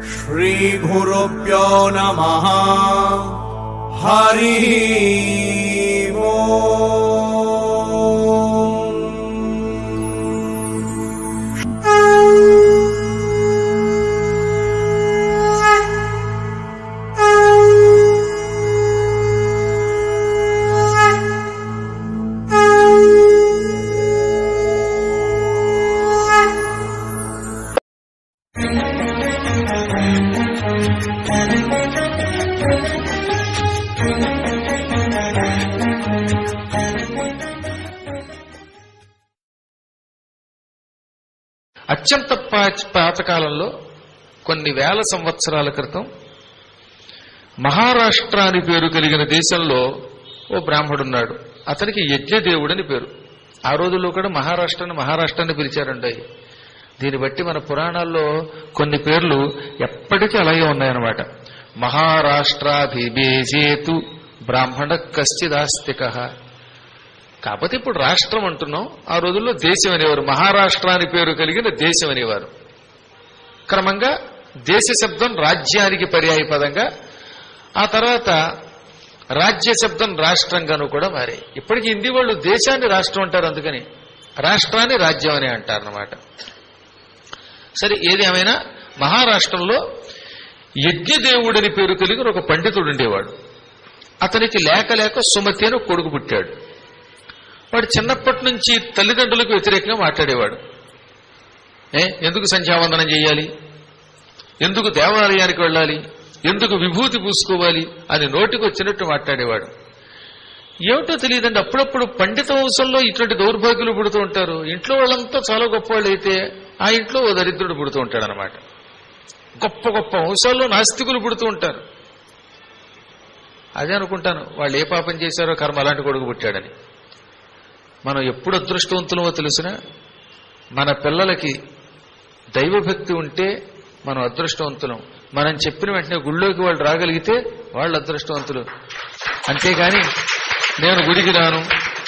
श्रीगुरुभ्यो नमः। हरि ओम्। అత్యంత పాతకాలంలో కొన్ని వేల సంవత్సరాల క్రితం మహారాష్ట్ర అని పేరు కలిగిన దేశంలో ఓ బ్రాహ్మడున్నాడు. అతనికి యజ్ఞదేవుడని పేరు. ఆ రోజుల్లో కూడా మహారాష్ట్రాన్ని పిలిచారండి. దీన్ని బట్టి మన పురాణాల్లో కొన్ని పేర్లు ఎప్పటికీ అలాగే ఉన్నాయన్నమాట. మహారాష్ట్రాభిభేజేతు బ్రాహ్మణ కశ్చిదాస్తిక. కాకపోతే ఇప్పుడు రాష్ట్రం అంటున్నాం, ఆ రోజుల్లో దేశం అనేవారు. మహారాష్ట్ర అని పేరు కలిగిన దేశం అనేవారు. క్రమంగా దేశ శబ్దం రాజ్యానికి పర్యాయ పదంగా, ఆ తర్వాత రాజ్య శబ్దం రాష్ట్రంగాను కూడా మారాయి. ఇప్పటికీ హిందీ వాళ్ళు దేశాన్ని రాష్ట్రం అంటారు, అందుకని రాష్ట్రాన్ని రాజ్యం అని అంటారన్నమాట. సరే, ఏదేమైనా మహారాష్ట్రంలో యజ్ఞదేవుడని పేరు కలిగిన ఒక పండితుడు ఉండేవాడు. అతనికి లేక లేక సుమతి అని కొడుకు పుట్టాడు. వాడు చిన్నప్పటి నుంచి తల్లిదండ్రులకు వ్యతిరేకంగా మాట్లాడేవాడు. ఎందుకు సంధ్యావందనం చేయాలి, ఎందుకు దేవాలయానికి వెళ్ళాలి, ఎందుకు విభూతి పూసుకోవాలి అని నోటికి వచ్చినట్టు మాట్లాడేవాడు. ఏమిటో తెలియదండి, అప్పుడప్పుడు పండిత వంశంలో ఇటువంటి దౌర్భాగ్యులు పుడుతూ ఉంటారు. ఇంట్లో వాళ్ళంతా చాలా గొప్పవాళ్ళు అయితే ఆ ఇంట్లో ఓ దరిద్రుడు పుడుతూ ఉంటాడు అనమాట. గొప్ప గొప్ప వంశాల్లో నాస్తికులు పుడుతూ ఉంటారు. అదే అనుకుంటాను, వాళ్ళు ఏ పాపం చేశారో కర్మ అలాంటి కొడుకు పుట్టాడని. మనం ఎప్పుడు అదృష్టవంతులమో తెలిసినా మన పిల్లలకి దైవభక్తి ఉంటే మనం అదృష్టవంతులం. మనం చెప్పిన వెంటనే గుళ్ళోకి వాళ్ళు రాగలిగితే వాళ్ళు అదృష్టవంతులు. అంతేగాని నేను గుడికి రాను,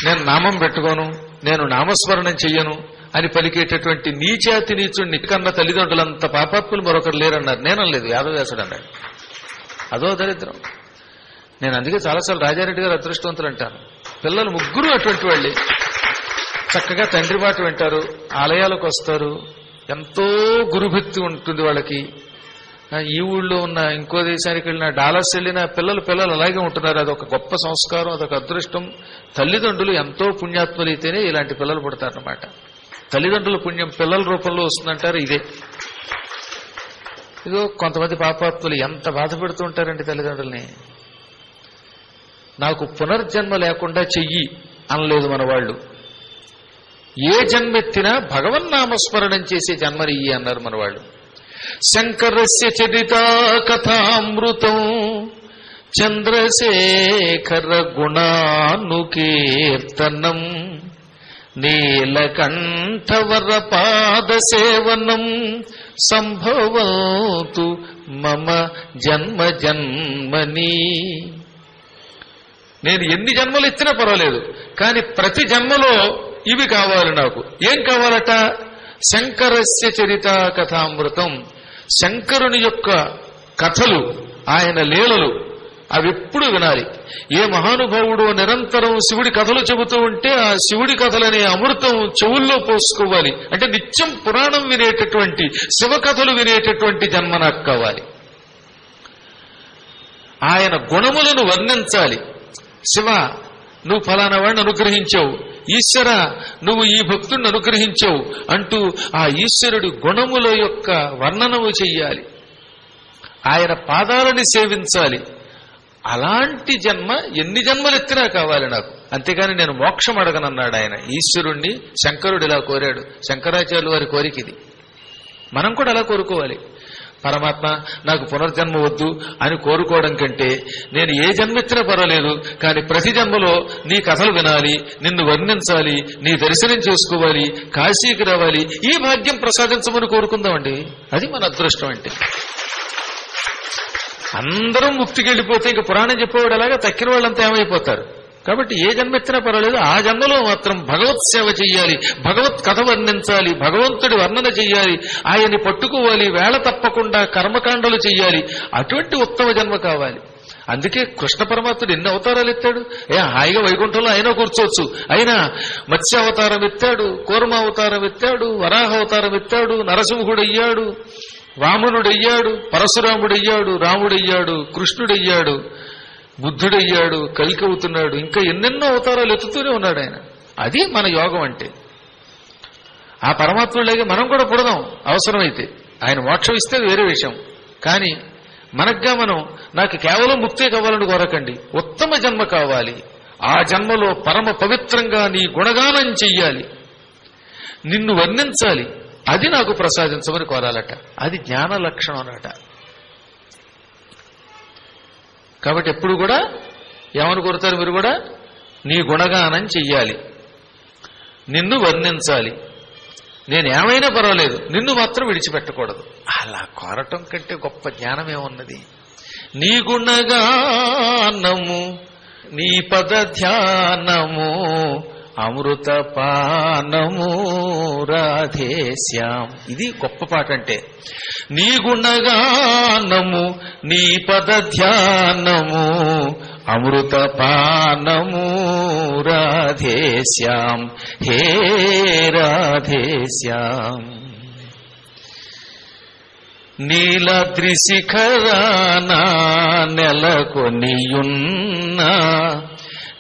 నేను నామం పెట్టుకోను, నేను నామస్మరణం చెయ్యను అని పలికేటటువంటి నీచాతి నీచుడిని కన్నా తల్లిదండ్రులంత పాపాత్ములు మరొకరు లేరన్నారు. నేనలేదు, యాదవ్యాసుడు అన్నాడు. అదో దరిద్రం. నేను అందుకే చాలాసార్లు రాజారెడ్డి గారు అదృష్టవంతులు అంటాను. పిల్లలు ముగ్గురు అటువంటి వాళ్ళే. చక్కగా తండ్రి మాట వింటారు, ఆలయాలకు వస్తారు, ఎంతో గురుభక్తి ఉంటుంది వాళ్ళకి. ఈ ఊళ్ళో ఉన్న ఇంకో దేశానికి వెళ్ళినా, డాలస్ వెళ్ళినా పిల్లలు అలాగే ఉంటున్నారు. అదొక గొప్ప సంస్కారం, అదొక అదృష్టం. తల్లిదండ్రులు ఎంతో పుణ్యాత్ములైతేనే ఇలాంటి పిల్లలు పుడతారన్నమాట. తల్లిదండ్రుల పుణ్యం పిల్లల రూపంలో వస్తుందంటారు. ఇదో కొంతమంది పాపాత్ములు ఎంత బాధ పెడుతూ ఉంటారండి తల్లిదండ్రుల్ని. నాకు పునర్జన్మ లేకుండా చెయ్యి అనలేదు మన వాళ్ళు. ఏ జన్మెత్తినా భగవన్నామస్మరణం చేసే జన్మనియ్యి అన్నారు మన వాళ్ళు. శంకరస్య చరితా కథామృతం చంద్రశేఖర గుణానుకీర్తనం నీలకంఠవర పాదసేవనం సంభవతు మమ జన్మ జన్మని. నేను ఎన్ని జన్మలు ఇచ్చినా పర్వాలేదు, కానీ ప్రతి జన్మలో ఇవి కావాలి నాకు. ఏం కావాలట? శంకరస్య చరితా కథామృతం. శంకరుని యొక్క కథలు, ఆయన లీలలు అవిప్పుడు వినాలి. ఏ మహానుభావుడు నిరంతరం శివుడి కథలు చెబుతూ ఉంటే ఆ శివుడి కథలనే అమృతం చెవుల్లో పోసుకోవాలి. అంటే నిత్యం పురాణం వినేటటువంటి, శివ కథలు వినేటటువంటి జన్మ నాకు కావాలి. ఆయన గుణములను వర్ణించాలి. శివ, నువ్వు ఫలానా వాడిని అనుగ్రహించావు, ఈశ్వర నువ్వు ఈ భక్తుడిని అనుగ్రహించావు అంటూ ఆ ఈశ్వరుడి గుణముల యొక్క వర్ణనము చెయ్యాలి. ఆయన పాదాలని సేవించాలి. అలాంటి జన్మ ఎన్ని జన్మలెత్తినా కావాలి నాకు. అంతేగాని నేను మోక్షం అడగనన్నాడు ఆయన. ఈశ్వరుణ్ణి శంకరుడు ఇలా కోరాడు. శంకరాచార్యుల వారి కోరిక ఇది. మనం కూడా అలా కోరుకోవాలి. పరమాత్మ నాకు పునర్జన్మ వద్దు అని కోరుకోవడం కంటే నేను ఏ జన్మెత్తినా పర్వాలేదు, కానీ ప్రతి జన్మలో నీ కథలు వినాలి, నిన్ను వర్ణించాలి, నీ దర్శనం చేసుకోవాలి, కాశీకి రావాలి, ఈ భాగ్యం ప్రసాదించమని కోరుకుందామండి. అది మన అదృష్టం. అంటే అందరం ముక్తికి వెళ్ళిపోతే ఇంక పురాణం చెప్పేవాడు అలాగా తక్కిన వాళ్ళంతా ఏమైపోతారు? కాబట్టి ఏ జన్మ ఎత్తినా పర్వాలేదు, ఆ జన్మలో మాత్రం భగవత్ సేవ చెయ్యాలి, భగవత్ కథ వర్ణించాలి, భగవంతుడి వర్ణన చెయ్యాలి, ఆయన్ని పట్టుకోవాలి, వేళ తప్పకుండా కర్మకాండలు చెయ్యాలి. అటువంటి ఉత్తమ జన్మ కావాలి. అందుకే కృష్ణ పరమాత్ముడు ఎన్ని అవతారాలు ఎత్తాడు. హాయిగా వైకుంఠంలో అయినా కూర్చోవచ్చు. అయినా మత్స్య అవతారం ఎత్తాడు, కూర్మ అవతారం ఎత్తాడు, వరాహ అవతారం ఎత్తాడు, నరసింహుడయ్యాడు, వామనుడయ్యాడు, పరశురాముడయ్యాడు, రాముడయ్యాడు, కృష్ణుడయ్యాడు, బుద్ధుడయ్యాడు, కలికి అవుతున్నాడు, ఇంకా ఎన్నెన్నో అవతారాలు ఎత్తుతూనే ఉన్నాడు ఆయన. అది మన యోగం అంటే. ఆ పరమాత్ముడిలాగే మనం కూడా పుడదాం అవసరమైతే. ఆయన మోక్షం ఇస్తే వేరే విషయం. కానీ మనగ్గా మనం నాకు కేవలం ముక్తే కావాలని కోరకండి, ఉత్తమ జన్మ కావాలి. ఆ జన్మలో పరమ పవిత్రంగా నీ గుణగానం చెయ్యాలి, నిన్ను వర్ణించాలి, అది నాకు ప్రసాదించమని కోరాలట. అది జ్ఞాన లక్షణం అన్నట. కాబట్టి ఎప్పుడు కూడా ఏమని కోరుతారు మీరు కూడా? నీ గుణగానం చెయ్యాలి, నిన్ను వర్ణించాలి, నేనేమైనా పర్వాలేదు, నిన్ను మాత్రం విడిచిపెట్టకూడదు. అలా కోరటం కంటే గొప్ప జ్ఞానమేమున్నది? నీ గుణగానము, నీ పద ధ్యానము, అమృతపానము రాధేశ్యాం. ఇది గొప్ప పాట అంటే. నీ గుణగానము, నీ పద ధ్యానము, అమృతపానము రాధేశ్యాం, హే రాధేశ్యాం. నీలాద్రి శిఖరాన నెలకొనియున్నా,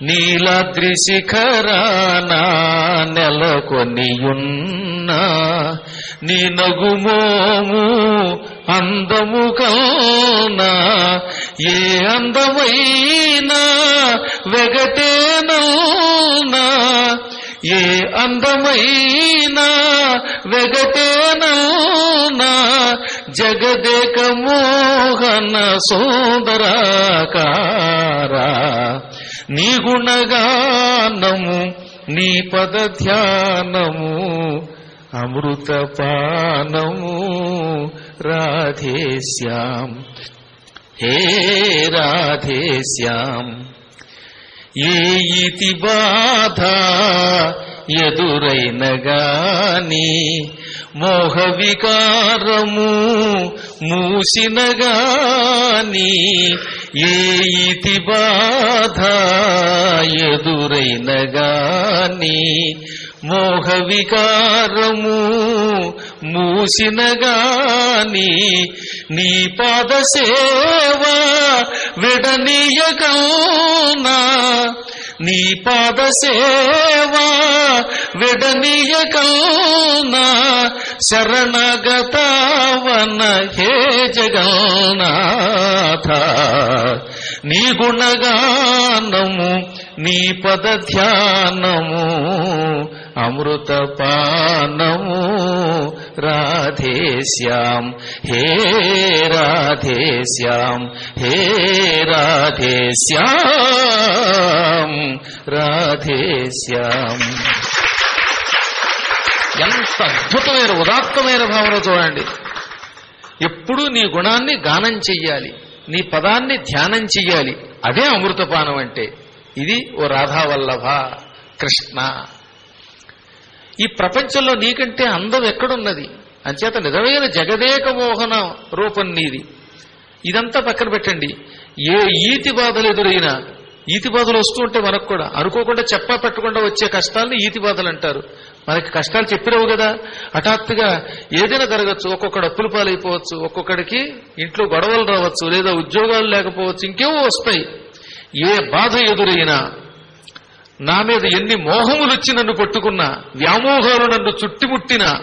నీలాద్రి శిఖరాన నెలకొనియున్నా, నీ నగుమోము అందము కన్నా, ఏ అందమైనా వెగటేనౌనా, ఏ అందమైనా వెగటేనౌనా, జగదేక మోహన సుందరాకారా. నీ గుణగానము, నీ పద ధ్యానము, అమృతపానము రాధేశ్యాం, హే రాధేశ్యాం. ఏ ఇతి బాధ ఎదురైన గాని, మోహ వికారము మూసిన గాని, ఏ ఇతి బాధ ఎదురైన గాని, మోహ వికారము మూసిన గాని, నీ పాద సేవ విడనీయకౌనా, నీ పాద సేవ విడనీయకౌనా, శరణగతావన హే జగన్నాథ. నీ గుణగానము, నీ పద ధ్యానము, అమృతపానము రాధేశ్యాం, హే రాధేశ్యాం, హే రాధేశ్యాం, రాధేశ్యాం. ఎంత అద్భుతమైన ఉదాత్తమైన భావన చూడండి. ఎప్పుడూ నీ గుణాన్ని గానం చెయ్యాలి, నీ పదాన్ని ధ్యానం చెయ్యాలి. అదే అమృతపానం అంటే. ఇది ఓ రాధావల్లభ కృష్ణ. ఈ ప్రపంచంలో నీకంటే అందం ఎక్కడున్నది? అంచేత నిజమైన జగదేక మోహన రూపం నీది. ఇదంతా పక్కన పెట్టండి. ఏ ఈతి బాధలు ఎదురైనా, ఈతి బాధలు వస్తూ ఉంటే మనకు కూడా అనుకోకుండా చెప్పా పెట్టకుండా వచ్చే కష్టాలని ఈతి బాధలు అంటారు. మనకి కష్టాలు చెప్పిరావు కదా, హఠాత్తుగా ఏదైనా జరగచ్చు. ఒక్కొక్కడు అప్పుల పాలైపోవచ్చు, ఒక్కొక్కడికి ఇంట్లో గొడవలు రావచ్చు, లేదా ఉద్యోగాలు లేకపోవచ్చు, ఇంకేవో వస్తాయి. ఏ బాధ ఎదురైనా, నా మీద ఎన్ని మోహములు వచ్చి నన్ను పట్టుకున్నా, వ్యామోహాలు నన్ను చుట్టుముట్టినా,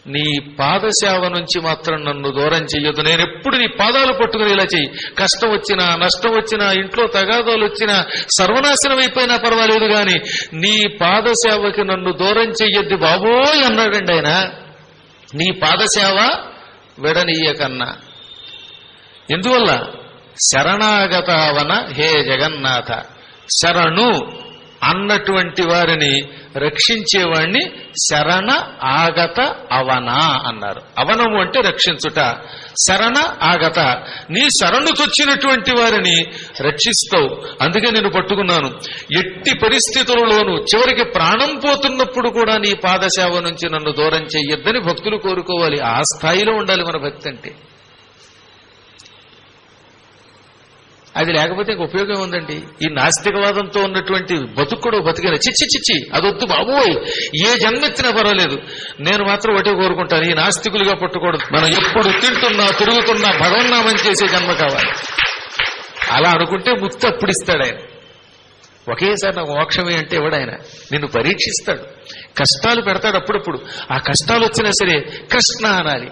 నీ పాదసేవ నుంచి మాత్రం నన్ను దూరం చెయ్యొద్దు. నేనెప్పుడు నీ పాదాలు పట్టుకుని ఇలా చెయ్యి. కష్టం వచ్చినా, నష్టం వచ్చినా, ఇంట్లో తగాదాలు వచ్చినా, సర్వనాశనం అయిపోయినా పర్వాలేదు గాని నీ పాదసేవకి నన్ను దూరం చెయ్యొద్దు బాబోయ్ అన్నాడండి ఆయన. నీ పాదసేవ విడనీయకన్నా. ఎందువల్ల? శరణాగతావన హే జగన్నాథ. శరణు అన్నటువంటి వారిని రక్షించేవాణ్ణి శరణ ఆగత అవన అన్నారు. అవనము అంటే రక్షించుట, శరణ ఆగత నీ శరణుకొచ్చినటువంటి వారిని రక్షిస్తావు, అందుకే నేను పట్టుకున్నాను. ఎట్టి పరిస్థితులలోనూ చివరికి ప్రాణం పోతున్నప్పుడు కూడా నీ పాదసేవ నుంచి నన్ను దూరం చెయ్యొద్దని భక్తులు కోరుకోవాలి. ఆ స్థాయిలో ఉండాలి మన భక్తి అంటే. అది లేకపోతే ఇంక ఉపయోగం ఉందండి. ఈ నాస్తికవాదంతో ఉన్నటువంటి బతుకుడు బతికిన చిచ్చి అదొద్దు బాబోయ్, ఏ జన్మెత్తినా పర్వాలేదు, నేను మాత్రం ఒకటే కోరుకుంటాను, ఈ నాస్తికులుగా పట్టుకోవడం. మనం ఎప్పుడు తింటున్నా తిరుగుతున్నా భగవన్నామని చేసే జన్మ కావాలి. అలా అనుకుంటే ముక్తి అప్పుడు ఇస్తాడు ఆయన. ఒకేసారి నాకు మోక్షమే అంటే ఎవడాయన నిన్ను పరీక్షిస్తాడు, కష్టాలు పెడతాడు. అప్పుడప్పుడు ఆ కష్టాలు వచ్చినా సరే కృష్ణ అనాలి.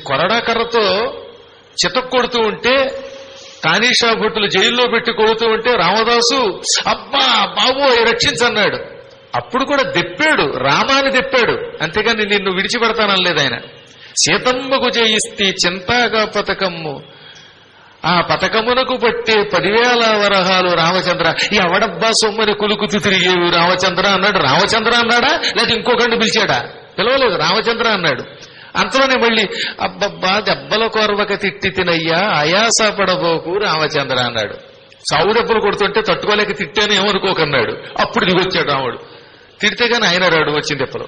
కొరడా కర్రతో చితక్ కొడుతూ ఉంటే, తానీషా భట్టులు జైల్లో పెట్టి కొడుతూ ఉంటే రామదాసు అబ్బా బాబోయ్ రక్షించన్నాడు. అప్పుడు కూడా దెప్పాడు, రామాని దెప్పాడు, అంతేగాని నిన్ను విడిచిపెడతానలేదు ఆయన. సీతమ్మకు జయిస్తే చింతాగా పథకమ్ము, ఆ పథకమునకు పట్టే 10,000 వరహాలు రామచంద్ర. ఎవడబ్బా సొమ్మని కులుకుతూ తిరిగేవి రామచంద్ర అన్నాడు. రామచంద్ర అన్నాడా లేదా ఇంకొకరిని పిలిచాడా? పిలవలేదు, రామచంద్ర అన్నాడు. అంతలోనే మళ్ళీ అబ్బబ్బా దెబ్బల కొరవక తిట్టి తినయ్యా ఆయాస పడబోకు రామచంద్ర అన్నాడు. సావు దెబ్బలు కొడుతుంటే తట్టుకోలేక తిట్టాను ఏమనుకోకన్నాడు. అప్పుడు దిగొచ్చాడు రాముడు. తిడితే గాని ఆయన రాడు వచ్చిన దెబ్బలు.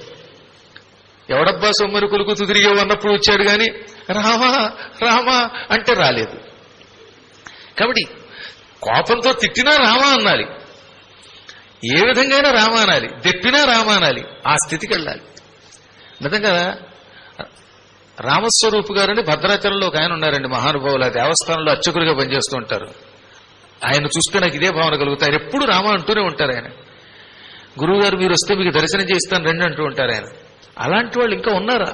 ఎవడబ్బా సొమ్మరి కులుకుతూ తిరిగేవు అన్నప్పుడు వచ్చాడు గాని రామా రామా అంటే రాలేదు. కాబట్టి కోపంతో తిట్టినా రామా అనాలి, ఏ విధంగా రామా అనాలి, దెప్పినా రామా అనాలి. ఆ స్థితికి వెళ్ళాలి. నిజంగా రామస్వరూపు గారని భద్రాచలంలో ఒక ఆయన ఉన్నారండి, మహానుభావులు. దేవస్థానంలో అర్చకులుగా పనిచేస్తూ ఉంటారు. ఆయన చూస్తే నాకు ఇదే భావన కలుగుతాయి. ఆయన ఎప్పుడు రామ అంటూనే ఉంటారు. ఆయన గురువు గారు మీరు వస్తే మీకు దర్శనం చేస్తాను రండి అంటూ ఉంటారు ఆయన. అలాంటి వాళ్ళు ఇంకా ఉన్నారా?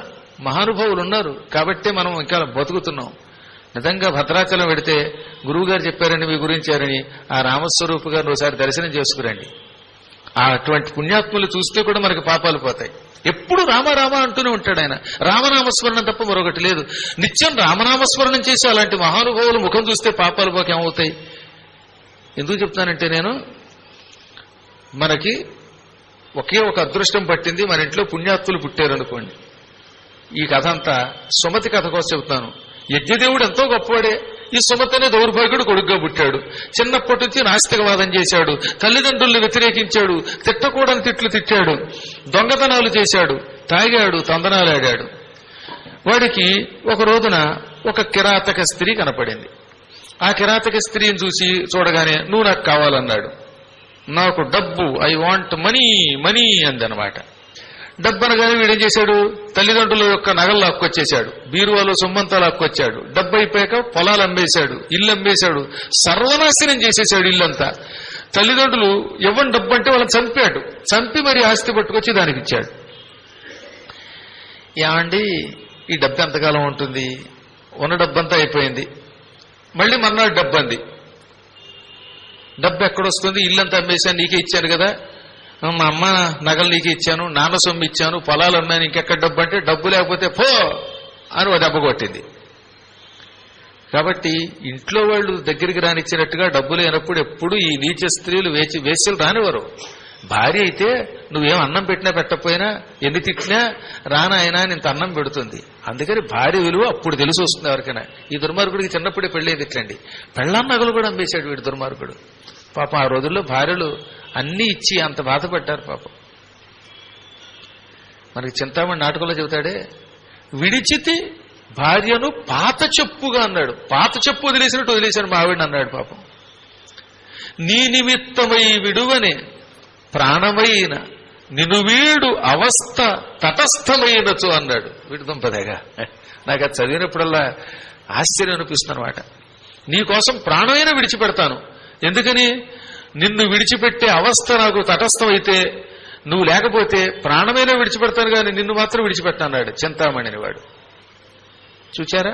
మహానుభావులు ఉన్నారు కాబట్టే మనం ఇంకా బతుకుతున్నాం. నిజంగా భద్రాచలం పెడితే గురువు గారు చెప్పారని మీ గురించారని ఆ రామస్వరూపు గారిని ఒకసారి దర్శనం చేసుకురండి. అటువంటి పుణ్యాత్ములు చూస్తే కూడా మనకి పాపాలు పోతాయి. ఎప్పుడు రామ అంటూనే ఉంటాడు ఆయన. రామనామస్మరణం తప్ప మరొకటి లేదు. నిత్యం రామనామస్మరణం చేసి అలాంటి మహానుభావులు ముఖం చూస్తే పాపాలు పోక ఏమవుతాయి? ఎందుకు చెప్తానంటే నేను, మనకి ఒకే ఒక అదృష్టం పట్టింది, మన ఇంట్లో పుణ్యాత్ములు పుట్టారు అనుకోండి. ఈ కథ అంతా సుమతి కథ కోసం చెబుతాను. యజ్ఞదేవుడు ఎంతో గొప్పవాడే. ఈ సుమతి అనే దౌర్భాగ్యుడు కొడుకుగా పుట్టాడు. చిన్నప్పటి నుంచి నాస్తికవాదం చేశాడు, తల్లిదండ్రుల్ని వ్యతిరేకించాడు, తిట్టకూడని తిట్లు తిట్టాడు, దొంగతనాలు చేశాడు, తాగాడు, తందనాలాడాడు. వాడికి ఒక రోజున ఒక కిరాతక స్త్రీ కనపడింది. ఆ కిరాతక స్త్రీని చూడగానే నువ్వు నాకు కావాలన్నాడు. నాకు డబ్బు, ఐ వాంట్ మనీ మనీ అందనమాట. డబ్బు అనగానే వీడేం చేశాడు, తల్లిదండ్రుల యొక్క నగలు లాక్కొచ్చేశాడు, బీరువాలో సొమ్మంతా లాక్కొచ్చాడు. డబ్బు అయిపోయాక పొలాలు అమ్మేశాడు, ఇల్లు అమ్మేశాడు, సర్వనాశనం చేసేశాడు ఇల్లంతా. తల్లిదండ్రులు ఇవ్వని డబ్బు అంటే వాళ్ళని చంపాడు, చంపి మరి ఆస్తి పట్టుకొచ్చి దానికి ఇచ్చాడు. ఏమండి ఈ డబ్బు ఎంతకాలం ఉంటుంది? ఉన్న డబ్బంతా అయిపోయింది. మళ్ళీ మర్నాడు డబ్బు అంది. డబ్బు ఎక్కడొస్తుంది? ఇల్లంతా అమ్మేశాను, నీకే ఇచ్చాను కదా, మా అమ్మ నగలు నీకే ఇచ్చాను, నాన్న సొమ్ము ఇచ్చాను, పొలాలు అన్నాను, ఇంకెక్కడ డబ్బు అంటే డబ్బు లేకపోతే పో అని ఓ దెబ్బ కొట్టింది. కాబట్టి ఇంట్లో వాళ్ళు దగ్గరికి రానిచ్చినట్టుగా డబ్బు లేనప్పుడు ఎప్పుడు ఈ నీచ స్త్రీలు వేశ్యలు రానివారు. భార్య అయితే నువ్వేం అన్నం పెట్టినా పెట్టకపోయినా, ఎన్ని తిట్టినా రానాయనా ఇంత అన్నం పెడుతుంది. అందుకని భార్య విలువ అప్పుడు తెలిసి వస్తుంది ఎవరికైనా. ఈ దుర్మార్గుడికి చిన్నప్పుడే పెళ్ళేది ఇట్లండి. పెళ్ళాం నగలు కూడా అమ్మేశాడు వీడు దుర్మార్గుడు. పాపం ఆ రోజుల్లో భార్యలు అన్నీ ఇచ్చి అంత బాధపడ్డారు పాపం. మనకి చింతామణి నాటకంలో చెబుతాడే, విడిచితి భార్యను పాత చెప్పుగా అన్నాడు. పాత చెప్పు వదిలేసినట్టు వదిలేశాను మా ఆవిడని అన్నాడు పాపం. నీ నిమిత్తమై విడువనే ప్రాణమైన నిను వీడు అవస్థ తటస్థమైనచు అన్నాడు. వీడు దుంపదేగా. నాకు అది చదివినప్పుడల్లా ఆశ్చర్యం అనిపిస్తుంది అనమాట. నీకోసం ప్రాణమైనా విడిచిపెడతాను. ఎందుకని? నిన్ను విడిచిపెట్టే అవస్థ నాకు తటస్థమైతే, నువ్వు లేకపోతే ప్రాణమైనా విడిచిపెడతాను కానీ నిన్ను మాత్రం విడిచిపెట్టన్నాడు చింతామణిని వాడు. చూచారా?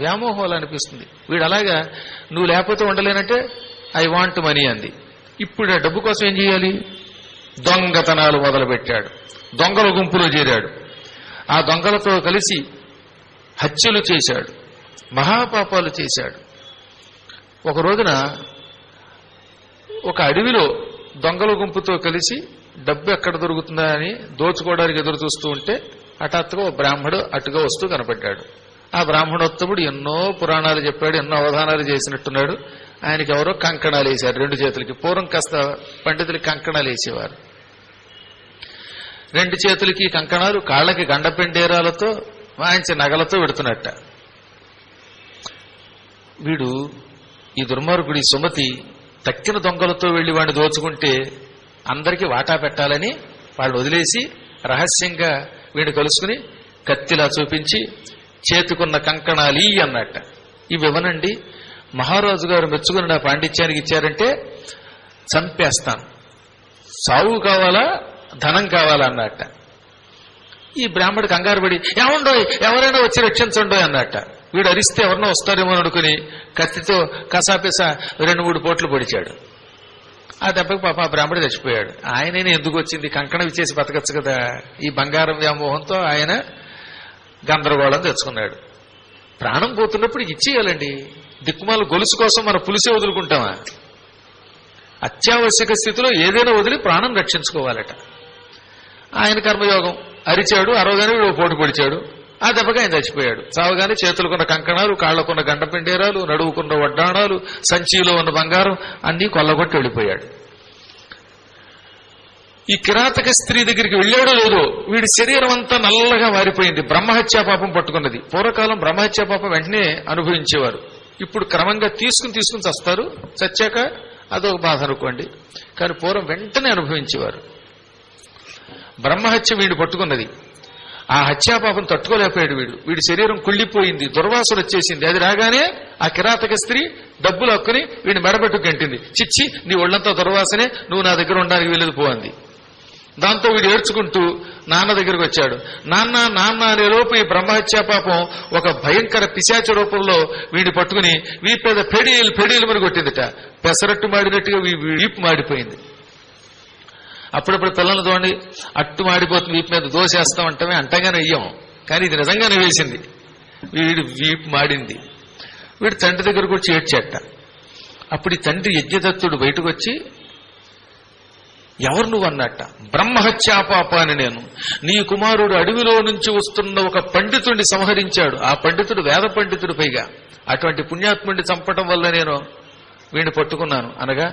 వ్యామోహాలు అనిపిస్తుంది. వీడు అలాగా నువ్వు లేకపోతే ఉండలేనంటే ఐ వాంట్ మనీ అంది. ఇప్పుడు ఆ డబ్బు కోసం ఏం చేయాలి? దొంగతనాలు మొదలుపెట్టాడు. దొంగల గుంపులో చేరాడు. ఆ దొంగలతో కలిసి హత్యలు చేశాడు, మహాపాపాలు చేశాడు. ఒక రోజున ఒక అడవిలో దొంగల గుంపుతో కలిసి డబ్బు ఎక్కడ దొరుకుతుందా అని దోచుకోవడానికి ఎదురు చూస్తూ ఉంటే హఠాత్తుగా ఓ బ్రాహ్మడు అటుగా వస్తూ కనపడ్డాడు. ఆ బ్రాహ్మణోత్తముడు ఎన్నో పురాణాలు చెప్పాడు, ఎన్నో అవధానాలు చేసినట్టున్నాడు. ఆయనకి ఎవరో కంకణాలు వేశారు 2 చేతులకి. పూర్వం కాస్త పండితులకి కంకణాలు వేసేవారు. 2 చేతులకి కంకణాలు, కాళ్ళకి గండపెండేరాలతో వాయించే నగలతో పెడుతున్నట్ట. వీడు ఈ దుర్మార్గుడి సుమతి తక్కిన దొంగలతో వెళ్లి వాడిని దోచుకుంటే అందరికీ వాటా పెట్టాలని వాళ్ళు వదిలేసి రహస్యంగా వీడిని కలుసుకుని కత్తిలా చూపించి చేతుకున్న కంకణాలి అన్నట్ట. ఇవి ఇవ్వనండి, మహారాజు గారు మెచ్చుకుని నా పాండిత్యానికి ఇచ్చారంటే చంపేస్తాను, సావు కావాలా ధనం కావాలా అన్నట్ట. ఈ బ్రాహ్మడు కంగారు పడి ఏమండో ఎవరైనా వచ్చి రక్షించండో అన్నట్ట. వీడు అరిస్తే ఎవరినో వస్తారేమో అనుకుని కత్తితో కసాపిసా 2-3 పోట్లు పొడిచాడు. ఆ దెబ్బకి పాప ఆ బ్రాహ్మడు చచ్చిపోయాడు. ఆయననే ఎందుకు వచ్చింది, కంకణం ఇచ్చేసి బతకచ్చు కదా. ఈ బంగారం వ్యామోహంతో ఆయన గందరగోళం తెచ్చుకున్నాడు. ప్రాణం పోతున్నప్పుడు ఇచ్చేయాలండి. దిక్కుమాల గొలుసు కోసం మన పులిసే వదులుకుంటామా? అత్యావశ్యక స్థితిలో ఏదైనా వదిలి ప్రాణం రక్షించుకోవాలట. ఆయన కర్మయోగం అరిచాడు, అరవగానే వీడు పోటు పొడిచాడు. ఆ దెబ్బగా ఆయన చచ్చిపోయాడు. చావగానే చేతులకున్న కంకణాలు, కాళ్లకున్న గండపిండేరాలు, నడువుకున్న వడ్డాణాలు, సంచిలో ఉన్న బంగారం అన్నీ కొల్లగొట్టి వెళ్ళిపోయాడు. ఈ కిరాతక స్త్రీ దగ్గరికి వెళ్ళాడో లేదో వీడి శరీరం అంతా నల్లగా మారిపోయింది. బ్రహ్మహత్యా పాపం పట్టుకున్నది. పూర్వకాలం బ్రహ్మహత్యా పాపం వెంటనే అనుభవించేవారు. ఇప్పుడు క్రమంగా తీసుకుని చస్తారు. చచ్చాక అదొక బాధ అనుకోండి. కానీ పూర్వం వెంటనే అనుభవించేవారు. బ్రహ్మహత్య వీడు పట్టుకున్నది. ఆ హత్యాపాపం తట్టుకోలేకపోయాడు వీడి శరీరం కుళ్ళిపోయింది, దుర్వాసన వచ్చేసింది. అది రాగానే ఆ కిరాతక స్త్రీ డబ్బులు హక్కుని వీడిని మెడబెట్టు గంటింది. చిచ్చి, నీ ఒళ్లంతా దుర్వాసనే, నువ్వు నా దగ్గర ఉండడానికి వీలేదు పోంది. దాంతో వీడు ఏడ్చుకుంటూ నాన్న దగ్గరకు వచ్చాడు. నాన్న అనే లోపు ఈ బ్రహ్మహత్యా పాపం ఒక భయంకర పిశాచ రూపంలో వీడిని పట్టుకుని వీపేద పెడీలు మరి కొట్టిందిట. పెసరట్టు మాడినట్టుగా వీపు మాడిపోయింది. అప్పుడప్పుడు పిల్లలు చూడండి, అట్టు మాడిపోతుంది వీపు మీద దోసేస్తామంటమే అంటగానే వెయ్యం, కానీ ఇది నిజంగానే వేసింది. వీడు వీపు మాడింది. వీడు తండ్రి దగ్గరకు వచ్చి ఏడ్చేట. అప్పుడు ఈ తండ్రి యజ్ఞదత్తుడు బయటకు వచ్చి, ఎవరు నువ్వు అన్నట్ట. బ్రహ్మహత్యాపాప అని నేను. నీ కుమారుడు అడవిలో నుంచి వస్తున్న ఒక పండితుడిని సంహరించాడు. ఆ పండితుడు వేద పండితుడు, పైగా అటువంటి పుణ్యాత్ముడిని చంపటం వల్ల నేను వీడిని పట్టుకున్నాను అనగా,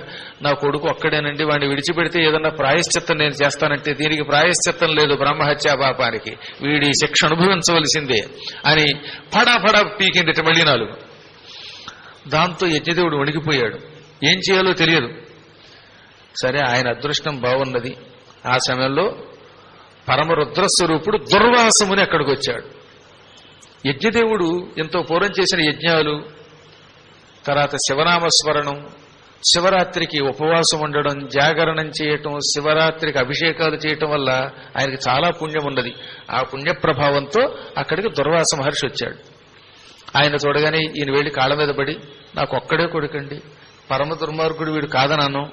నా కొడుకు ఒక్కడేనండి, వాడిని విడిచిపెడితే ఏదన్నా ప్రాయశ్చిత్తం నేను చేస్తానంటే దీనికి ప్రాయశ్చిత్తం లేదు బ్రహ్మహత్యా పాపానికి, వీడి శిక్ష అనుభవించవలసిందే అని ఫడా పీకిందిట మళ్ళీ 4. దాంతో యజ్ఞదేవుడు వణికిపోయాడు. ఏం చేయాలో తెలియదు. సరే, ఆయన అదృష్టం బాగున్నది. ఆ సమయంలో పరమరుద్రస్వరూపుడు దుర్వాసముని అక్కడికి వచ్చాడు. యజ్ఞదేవుడు ఎంతో పూర్వం చేసిన యజ్ఞాలు, తర్వాత శివనామస్మరణం, శివరాత్రికి ఉపవాసం ఉండడం, జాగరణం చేయటం, శివరాత్రికి అభిషేకాలు చేయటం వల్ల ఆయనకి చాలా పుణ్యం ఉన్నది. ఆ పుణ్య ప్రభావంతో అక్కడికి దుర్వాస మహర్షి వచ్చాడు. ఆయన చూడగానే ఈయన వెళ్లి కాళ్ళ మీద పడి, నాకు ఒక్కడే కొడుకండి, పరమ దుర్మార్గుడు వీడు కాదనను,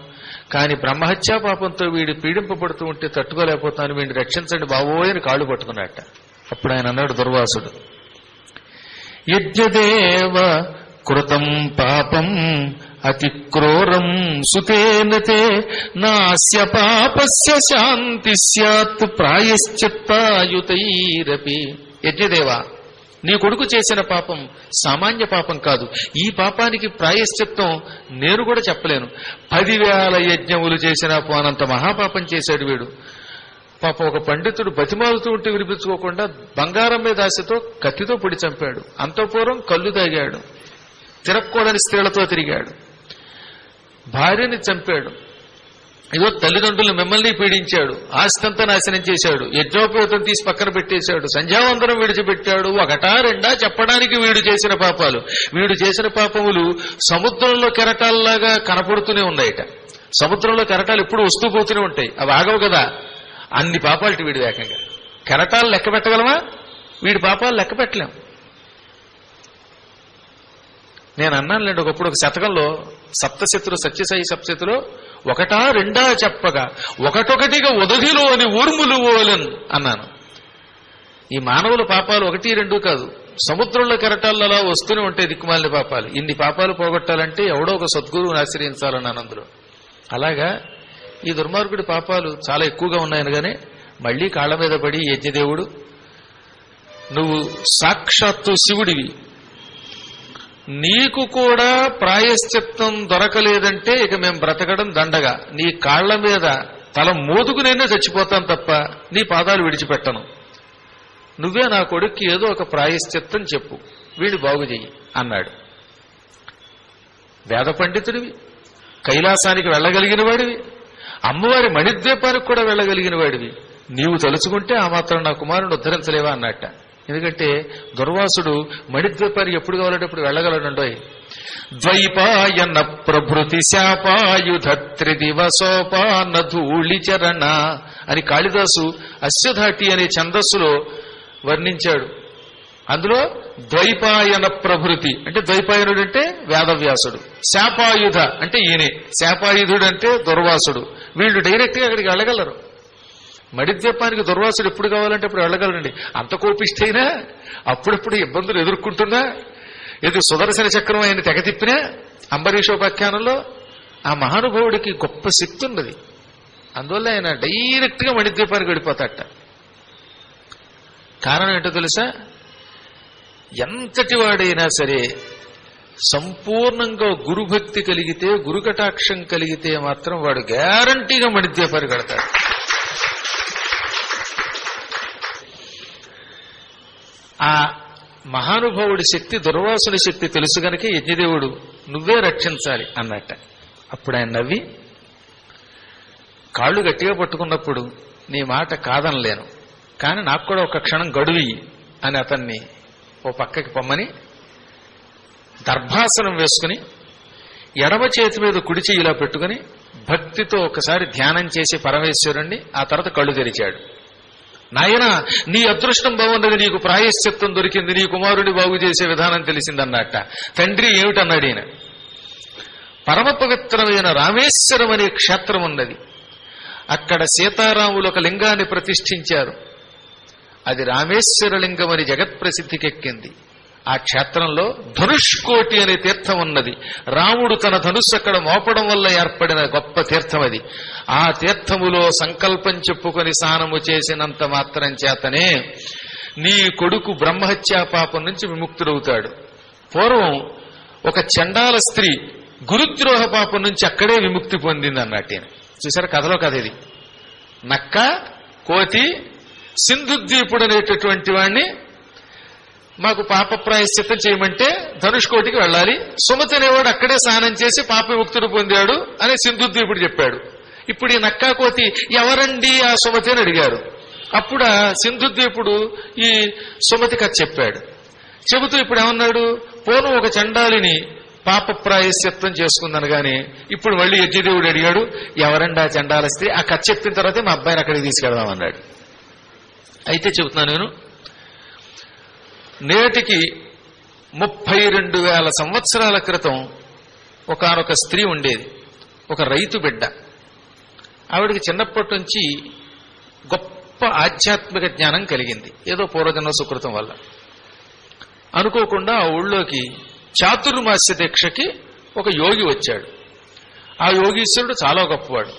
కానీ బ్రహ్మహత్యా పాపంతో వీడు పీడింపబడుతూ ఉంటే తట్టుకోలేకపోతాను, వీడిని రక్షించండి బాబోయని కాళ్ళు పట్టుకున్నట్ట. అప్పుడు ఆయన అన్నాడు దుర్వాసుడు, యజ్ఞదేవ కృతం పాపం అతి క్రూరం సుతేనతే నాస్య పాపస్య శాంతి స్యాత్ ప్రాయశ్చిత్తాయుతైరపి. యజ్ఞదేవ, నీ కొడుకు చేసిన పాపం సామాన్య పాపం కాదు. ఈ పాపానికి ప్రాయశ్చిత్తం నేను కూడా చెప్పలేను. 10,000 యజ్ఞములు చేసినా పోనంత మహాపాపం చేశాడు వీడు. పాపం ఒక పండితుడు బతిమాలుతూ ఉంటే వినిపించుకోకుండా బంగారం మీద ఆశతో కత్తితో పొడి చంపాడు. అంతఃపూర్వం కళ్ళు తాగాడు, తిరగకూడని స్త్రీలతో తిరిగాడు, భార్యని చంపాడు, ఇదో తల్లిదండ్రులు మిమ్మల్ని పీడించాడు, ఆస్తంతా నాశనం చేశాడు, యజ్ఞోపేతం తీసి పక్కన పెట్టేశాడు, సంధ్యావందనం విడిచిపెట్టాడు. 1-2 చెప్పడానికి వీడు చేసిన పాపాలు. వీడు చేసిన పాపములు సముద్రంలో కెరటాల్లాగా కనపడుతూనే ఉన్నాయట. సముద్రంలో కెరటాలు ఎప్పుడు వస్తూ పోతూనే ఉంటాయి, అవి ఆగవు కదా. అన్ని పాపాలు వీడి ఏకంగా. కెరటాలు లెక్క పెట్టగలమా? వీడి పాపాలు లెక్క పెట్టలేం. నేను అన్నానులేండి, ఒకప్పుడు ఒక శతకంలో సప్తశతులు సత్యసాయి సప్తశతిలో 1-2 చెప్పగా ఒకటొకటిగా ఉదధిలోని ఊర్ములు ఓలన్ అన్నాను. ఈ మానవుల పాపాలు 1-2 కాదు, సముద్రంలో కెరటాల్లో అలా వస్తూనే ఉంటాయి దిక్కుమాలిన పాపాలు. ఇన్ని పాపాలు పోగొట్టాలంటే ఎవడో ఒక సద్గురువుని ఆశ్రయించాలన్నాను. అందులో అలాగా ఈ దుర్మార్గుడి పాపాలు చాలా ఎక్కువగా ఉన్నాయనగానే మళ్లీ కాళ్ల మీద పడి యజ్ఞదేవుడు, నువ్వు సాక్షాత్తు శివుడివి, నీకు కూడా ప్రాయశ్చిత్తం దొరకలేదంటే ఇక మేము బ్రతకడం దండగా, నీ కాళ్ల మీద తల మోదుకునైనా చచ్చిపోతాను తప్ప నీ పాదాలు విడిచిపెట్టను. నువ్వే నా కొడుక్కి ఏదో ఒక ప్రాయశ్చిత్తం చెప్పు, వీడిని బాగు చెయ్యి అన్నాడు. వేద పండితుడివి, కైలాసానికి వెళ్ళగలిగిన వాడివి, అమ్మవారి మణిద్వీపానికి కూడా వెళ్ళగలిగిన వాడివి, నీవు తలుచుకుంటే ఆ మాత్రం నా కుమారుని ఉద్ధరించలేవా అన్నట్ట. ఎందుకంటే దుర్వాసుడు మణిద్వీపానికి ఎప్పుడు కావాలంటే అప్పుడు వెళ్ళగలడండోయ్. ద్వైపాయన ప్రభృతి శాపాయుధ త్రిదివసోపాన ధూళిచరణ అని కాళిదాసు అశ్వధాటి అనే ఛందస్సులో వర్ణించాడు. అందులో ద్వైపాయన ప్రభృతి అంటే ద్వైపాయనుడు అంటే వేదవ్యాసుడు, శాపాయుధ అంటే ఈయనే, శాపాయుధుడు అంటే దుర్వాసుడు. వీళ్ళు డైరెక్ట్ గా అక్కడికి వెళ్ళగలరు. మణిద్వీపానికి దుర్వాసుడు ఎప్పుడు కావాలంటే అప్పుడు వెళ్ళగలరండి. అంత కోపిష్టైనా అప్పుడప్పుడు ఇబ్బందులు ఎదుర్కొంటున్నా, ఏది సుదర్శన చక్రం ఆయన తెగతిప్పినా అంబరీషోపాఖ్యానంలో ఆ మహానుభావుడికి గొప్ప శక్తి ఉన్నది. అందువల్ల ఆయన డైరెక్ట్ గా మణిద్వీపానికి వెళ్ళిపోతాట. కారణం ఏంటో తెలుసా? ఎంతటి వాడైనా సరే సంపూర్ణంగా గురుభక్తి కలిగితే, గురుకటాక్షం కలిగితే మాత్రం వాడు గ్యారంటీగా మణిద్వీపానికి వెడతాడు. ఆ మహానుభావుడి శక్తి, దుర్వాసుని శక్తి తెలుసు గనక యజ్ఞదేవుడు నువ్వే రక్షించాలి అన్నట్ట. అప్పుడు ఆయన నవ్వి, కాళ్ళు గట్టిగా పట్టుకున్నప్పుడు నీ మాట కాదనలేను, కానీ నాకు కూడా ఒక క్షణం గడువి అని అతన్ని ఓ పక్కకి పొమ్మని దర్భాసనం వేసుకుని ఎడమ చేతి మీద కుడి చెయ్యి ఇలా పెట్టుకుని భక్తితో ఒకసారి ధ్యానం చేసి పరమేశ్వరుణ్ణి, ఆ తర్వాత కళ్ళు తెరిచాడు. నాయనా, నీ అదృష్టం బాగున్నది, నీకు ప్రాయశ్చిత్తం దొరికింది, నీ కుమారుడి బాగు చేసే విధానం తెలిసిందన్నట్ట. తండ్రి ఏమిటన్నాడు ఈయన. పరమ పవిత్రమైన రామేశ్వరం అనే క్షేత్రం ఉన్నది. అక్కడ సీతారాములు ఒక లింగాన్ని ప్రతిష్ఠించారు. అది రామేశ్వర లింగం అని జగత్ప్రసిద్ధికెక్కింది. ఆ క్షేత్రంలో ధనుష్కోటి అనే తీర్థం ఉన్నది. రాముడు తన ధనుస్సు అక్కడ మోపడం వల్ల ఏర్పడిన గొప్ప తీర్థం అది. ఆ తీర్థములో సంకల్పం చెప్పుకొని స్నానము చేసినంత మాత్రం చేతనే నీ కొడుకు బ్రహ్మహత్యా పాపం నుంచి విముక్తుడవుతాడు. పూర్వం ఒక చండాల స్త్రీ గురుద్రోహ పాపం నుంచి అక్కడే విముక్తి పొందింది అన్నట్టు. చూసారా కథలో కథ ఇది. నక్క, కోతి, సింధుద్వీపుడు అనేటటువంటి వాడిని మాకు పాప ప్రాయశ్చిత్తం చేయమంటే ధనుష్కోటికి వెళ్ళాలి, సుమతి అనేవాడు అక్కడే స్నానం చేసి పాప విముక్తుడు పొందాడు అని సింధుద్వీపుడు చెప్పాడు. ఇప్పుడు ఈ నక్కా కోతి ఎవరండి ఆ సుమతి అని అడిగారు. అప్పుడు ఆ సింధుద్వీపుడు ఈ సుమతి కథ చెప్పాడు. చెబుతూ ఇప్పుడు ఏమన్నాడు, పూర్వం ఒక చండాలిని పాప ప్రాయశ్చిత్తం చేసుకుందనగానే ఇప్పుడు మళ్ళీ యజ్ఞదేవుడు అడిగాడు, ఎవరండి ఆ చండాల స్త్రీ? ఆ కథ చెప్పిన తర్వాతే మా అబ్బాయిని అక్కడికి తీసుకెళ్దామన్నాడు. అయితే చెబుతున్నాను నేను, నేటికి 32,000 సంవత్సరాల క్రితం ఒకానొక స్త్రీ ఉండేది, ఒక రైతు బిడ్డ. ఆవిడికి చిన్నప్పటి నుంచి గొప్ప ఆధ్యాత్మిక జ్ఞానం కలిగింది, ఏదో పూర్వజన్మ సుకృతం వల్ల. అనుకోకుండా ఆ ఊళ్ళోకి చాతుర్మాస్య దీక్షకి ఒక యోగి వచ్చాడు. ఆ యోగీశ్వరుడు చాలా గొప్పవాడు.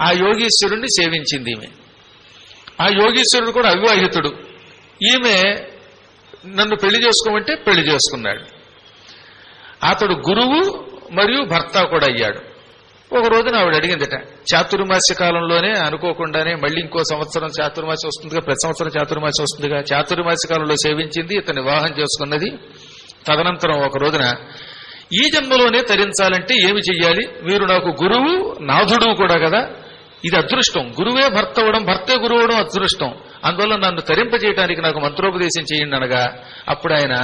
ఆ యోగీశ్వరుణ్ణి సేవించింది ఈమె. ఆ యోగీశ్వరుడు కూడా అవివాహితుడు. ఈమె నన్ను పెళ్లి చేసుకోమంటే పెళ్లి చేసుకున్నాడు. అతడు గురువు మరియు భర్త కూడా అయ్యాడు. ఒక రోజున ఆవిడ అడిగిందట, చాతుర్మాస్య కాలంలోనే అనుకోకుండానే మళ్ళీ ఇంకో సంవత్సరం చాతుర్మాస్యం వస్తుందిగా, ప్రతి సంవత్సరం చాతుర్మాస్యం వస్తుందిగా, చాతుర్మాస్య కాలంలో సేవించింది, ఇతన్ని వివాహం చేసుకున్నది. తదనంతరం ఒక రోజున, ఈ జన్మలోనే తరించాలంటే ఏమి చెయ్యాలి? మీరు నాకు గురువు నాథుడు కూడా కదా, ఇది అదృష్టం. గురువే భర్త అవడం, భర్తే గురువు అవడం అదృష్టం. అందువల్ల నన్ను తరింపజేయడానికి నాకు మంత్రోపదేశం చేయండి అనగా, అప్పుడు ఆయన,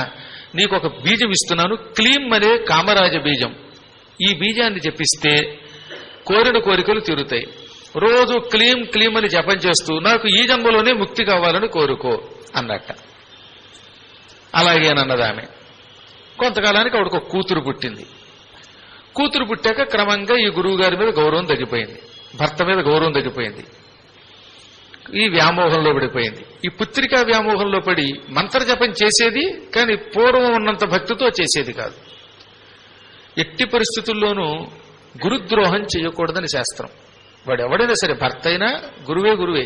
నీకు ఒక బీజం ఇస్తున్నాను, క్లీం అనే కామరాజ బీజం. ఈ బీజాన్ని జపిస్తే కోరిన కోరికలు తీరుతాయి. రోజు క్లీం క్లీం అని జపం చేస్తూ నాకు ఈ జన్మలోనే ముక్తి కావాలని కోరుకో అన్నట్ట. అలాగేనన్నది ఆమె. కొంతకాలానికి ఆవిడకు ఒక కూతురు పుట్టింది. కూతురు పుట్టాక క్రమంగా ఈ గురువు గారి మీద గౌరవం తగ్గిపోయింది, భర్త మీద గౌరవం తగ్గిపోయింది. ఈ వ్యామోహంలో పడిపోయింది. ఈ పుత్రికా వ్యామోహంలో పడి మంత్రజపం చేసేది, కానీ పూర్వం ఉన్నంత భక్తితో చేసేది కాదు. ఎట్టి పరిస్థితుల్లోనూ గురుద్రోహం చేయకూడదని శాస్త్రం. వాడు ఎవడైనా సరే, భర్త అయినా గురువే,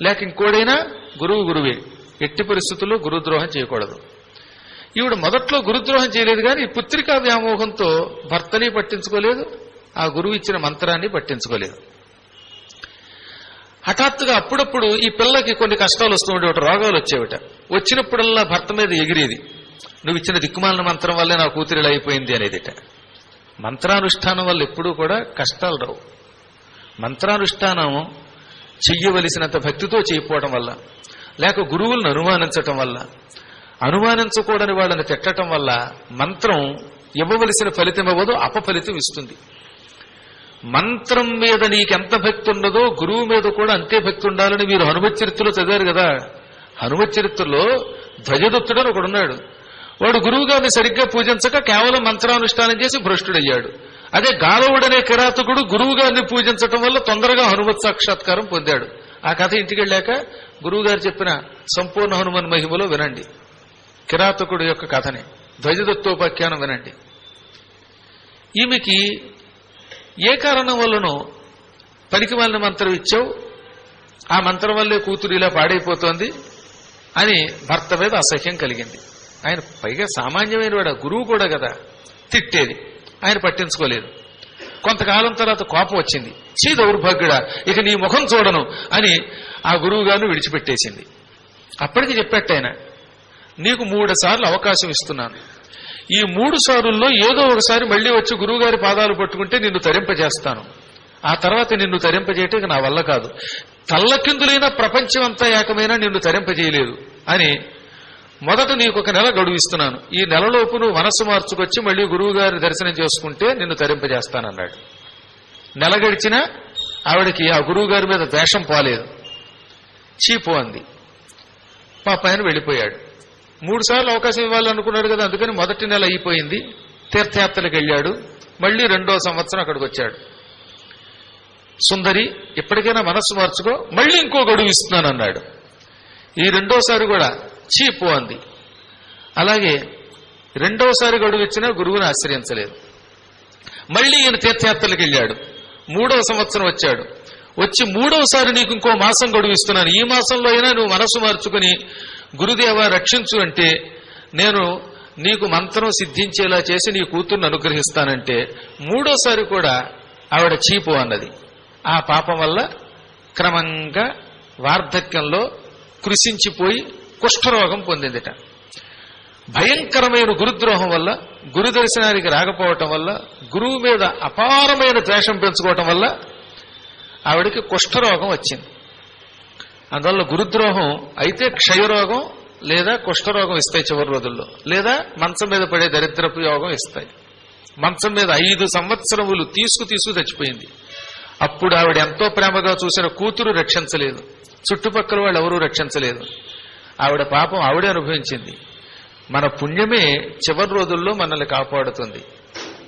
లేక ఇంకోడైనా గురువే. ఎట్టి పరిస్థితుల్లో గురుద్రోహం చేయకూడదు. ఈవిడ మొదట్లో గురుద్రోహం చేయలేదు, కానీ పుత్రికా వ్యామోహంతో భర్తని పట్టించుకోలేదు, ఆ గురువు ఇచ్చిన మంత్రాన్ని పట్టించుకోలేదు. హఠాత్తుగా అప్పుడప్పుడు ఈ పిల్లకి కొన్ని కష్టాలు వస్తూ ఉండేవిట, రోగాలు వచ్చేవిట. వచ్చినప్పుడల్లా భర్త మీద ఎగిరేది, నువ్వు ఇచ్చిన దిక్కుమాలిన మంత్రం వల్లే నా కూతురు ఇలా అయిపోయింది అనేదిట. మంత్రానుష్ఠానం వల్ల ఎప్పుడూ కూడా కష్టాలు రావు. మంత్రానుష్ఠానం చెయ్యవలసినంత భక్తితో చేయకపోవడం వల్ల, లేక గురువులను అనుమానించటం వల్ల, అనుమానించకూడని వాళ్ళని తిట్టడం వల్ల మంత్రం ఇవ్వవలసిన ఫలితం ఇవ్వదు, అపఫలితం ఇస్తుంది. మంత్రం మీద నీకెంత భక్తి ఉన్నదో గురువు మీద కూడా అంతే భక్తి ఉండాలని మీరు హనుమత్ చరిత్రలో చదివారు కదా. హనుమత్ చరిత్రలో ధ్వజదత్తుడని ఒకడున్నాడు. వాడు గురువు గారిని సరిగ్గా పూజించక కేవలం మంత్రానుష్ఠానం చేసి భ్రష్టుడయ్యాడు. అదే గాలవుడనే కిరాతకుడు గురువు గారిని పూజించటం వల్ల తొందరగా హనుమత్ సాక్షాత్కారం పొందాడు. ఆ కథ ఇంటికి వెళ్ళాక గురువు గారు చెప్పిన సంపూర్ణ హనుమన్ మహిమలో వినండి, కిరాతకుడు యొక్క కథని, ధ్వజదత్తోపాఖ్యానం వినండి. ఈమెకి ఏ కారణం వల్లనో పనికి మాలిన మంత్రం ఇచ్చావు, ఆ మంత్రం వల్లే కూతురు ఇలా పాడైపోతోంది అని భర్త మీద అసహ్యం కలిగింది. ఆయన పైగా సామాన్యమైన వాడు, గురువు కూడా కదా, తిట్టేది. ఆయన పట్టించుకోలేదు. కొంతకాలం తర్వాత కోపం వచ్చింది. చీ దౌర్భాగ్యుడా, ఇక నీ ముఖం చూడను అని ఆ గురువు గారిని విడిచిపెట్టేసింది. అప్పటికి చెప్పాట ఆయన, నీకు 3 సార్లు అవకాశం ఇస్తున్నాను, ఈ 3 సార్లుల్లో ఏదో ఒకసారి మళ్లీ వచ్చి గురువుగారి పాదాలు పట్టుకుంటే నిన్ను తరింపజేస్తాను. ఆ తర్వాత నిన్ను తరింపజేయటం నా వల్ల కాదు, తల్లకిందులైన ప్రపంచం అంతా ఏకమైనా నిన్ను తరింపజేయలేదు అని మొదట నీకు 1 నెల గడువిస్తున్నాను. ఈ నెలలోపు నువ్వు మనస్సు మార్చుకొచ్చి మళ్లీ గురువు గారి దర్శనం చేసుకుంటే నిన్ను తరింపజేస్తానన్నాడు. నెల గడిచినా ఆవిడకి ఆ గురువు గారి మీద ద్వేషం పోలేదు. చీపు అంది. పాప ఆయన వెళ్ళిపోయాడు. 3 సార్లు అవకాశం ఇవ్వాలనుకున్నాడు కదా, అందుకని మొదటి నెల అయిపోయింది. తీర్థయాత్రలకు వెళ్ళాడు. మళ్లీ 2వ సంవత్సరం అక్కడికి వచ్చాడు. సుందరి, ఇప్పటికైనా మనస్సు మార్చుకో, మళ్లీ ఇంకో గడువు ఇస్తున్నానన్నాడు. ఈ 2వసారి కూడా చీపు అంది. అలాగే 2వసారి గడువు ఇచ్చినా గురువుని ఆశ్రయించలేదు. మళ్లీ ఈయన తీర్థయాత్రలకు వెళ్ళాడు. 3వ సంవత్సరం వచ్చాడు. వచ్చి 3వసారి నీకు ఇంకో మాసం గడువు ఇస్తున్నాను, ఈ మాసంలో అయినా నువ్వు మనస్సు మార్చుకుని గురుదేవ రక్షించు అంటే నేను నీకు మంత్రం సిద్ధించేలా చేసి నీ కూతుర్ని అనుగ్రహిస్తానంటే 3వసారి కూడా ఆవిడ చీపు అన్నది. ఆ పాపం వల్ల క్రమంగా వార్ధక్యంలో కృషించిపోయి కుష్ఠరోగం పొందిందిట. భయంకరమైన గురుద్రోహం వల్ల, గురు దర్శనానికి రాకపోవటం వల్ల, గురువు మీద అపారమైన ద్వేషం పెంచుకోవటం వల్ల ఆవిడికి కుష్ఠరోగం వచ్చింది. అందువల్ల గురుద్రోహం అయితే క్షయరోగం లేదా కుష్ఠరోగం ఇస్తాయి చివరి రోజుల్లో, లేదా మంచం మీద పడే దరిద్రపు యోగం ఇస్తాయి. మంచం మీద 5 సంవత్సరములు తీసుకు చచ్చిపోయింది. అప్పుడు ఆవిడ ఎంతో ప్రేమగా చూసిన కూతురు రక్షించలేదు, చుట్టుపక్కల వాళ్ళు ఎవరూ రక్షించలేదు. ఆవిడ పాపం ఆవిడే అనుభవించింది. మన పుణ్యమే చివరి రోజుల్లో మనల్ని కాపాడుతుంది,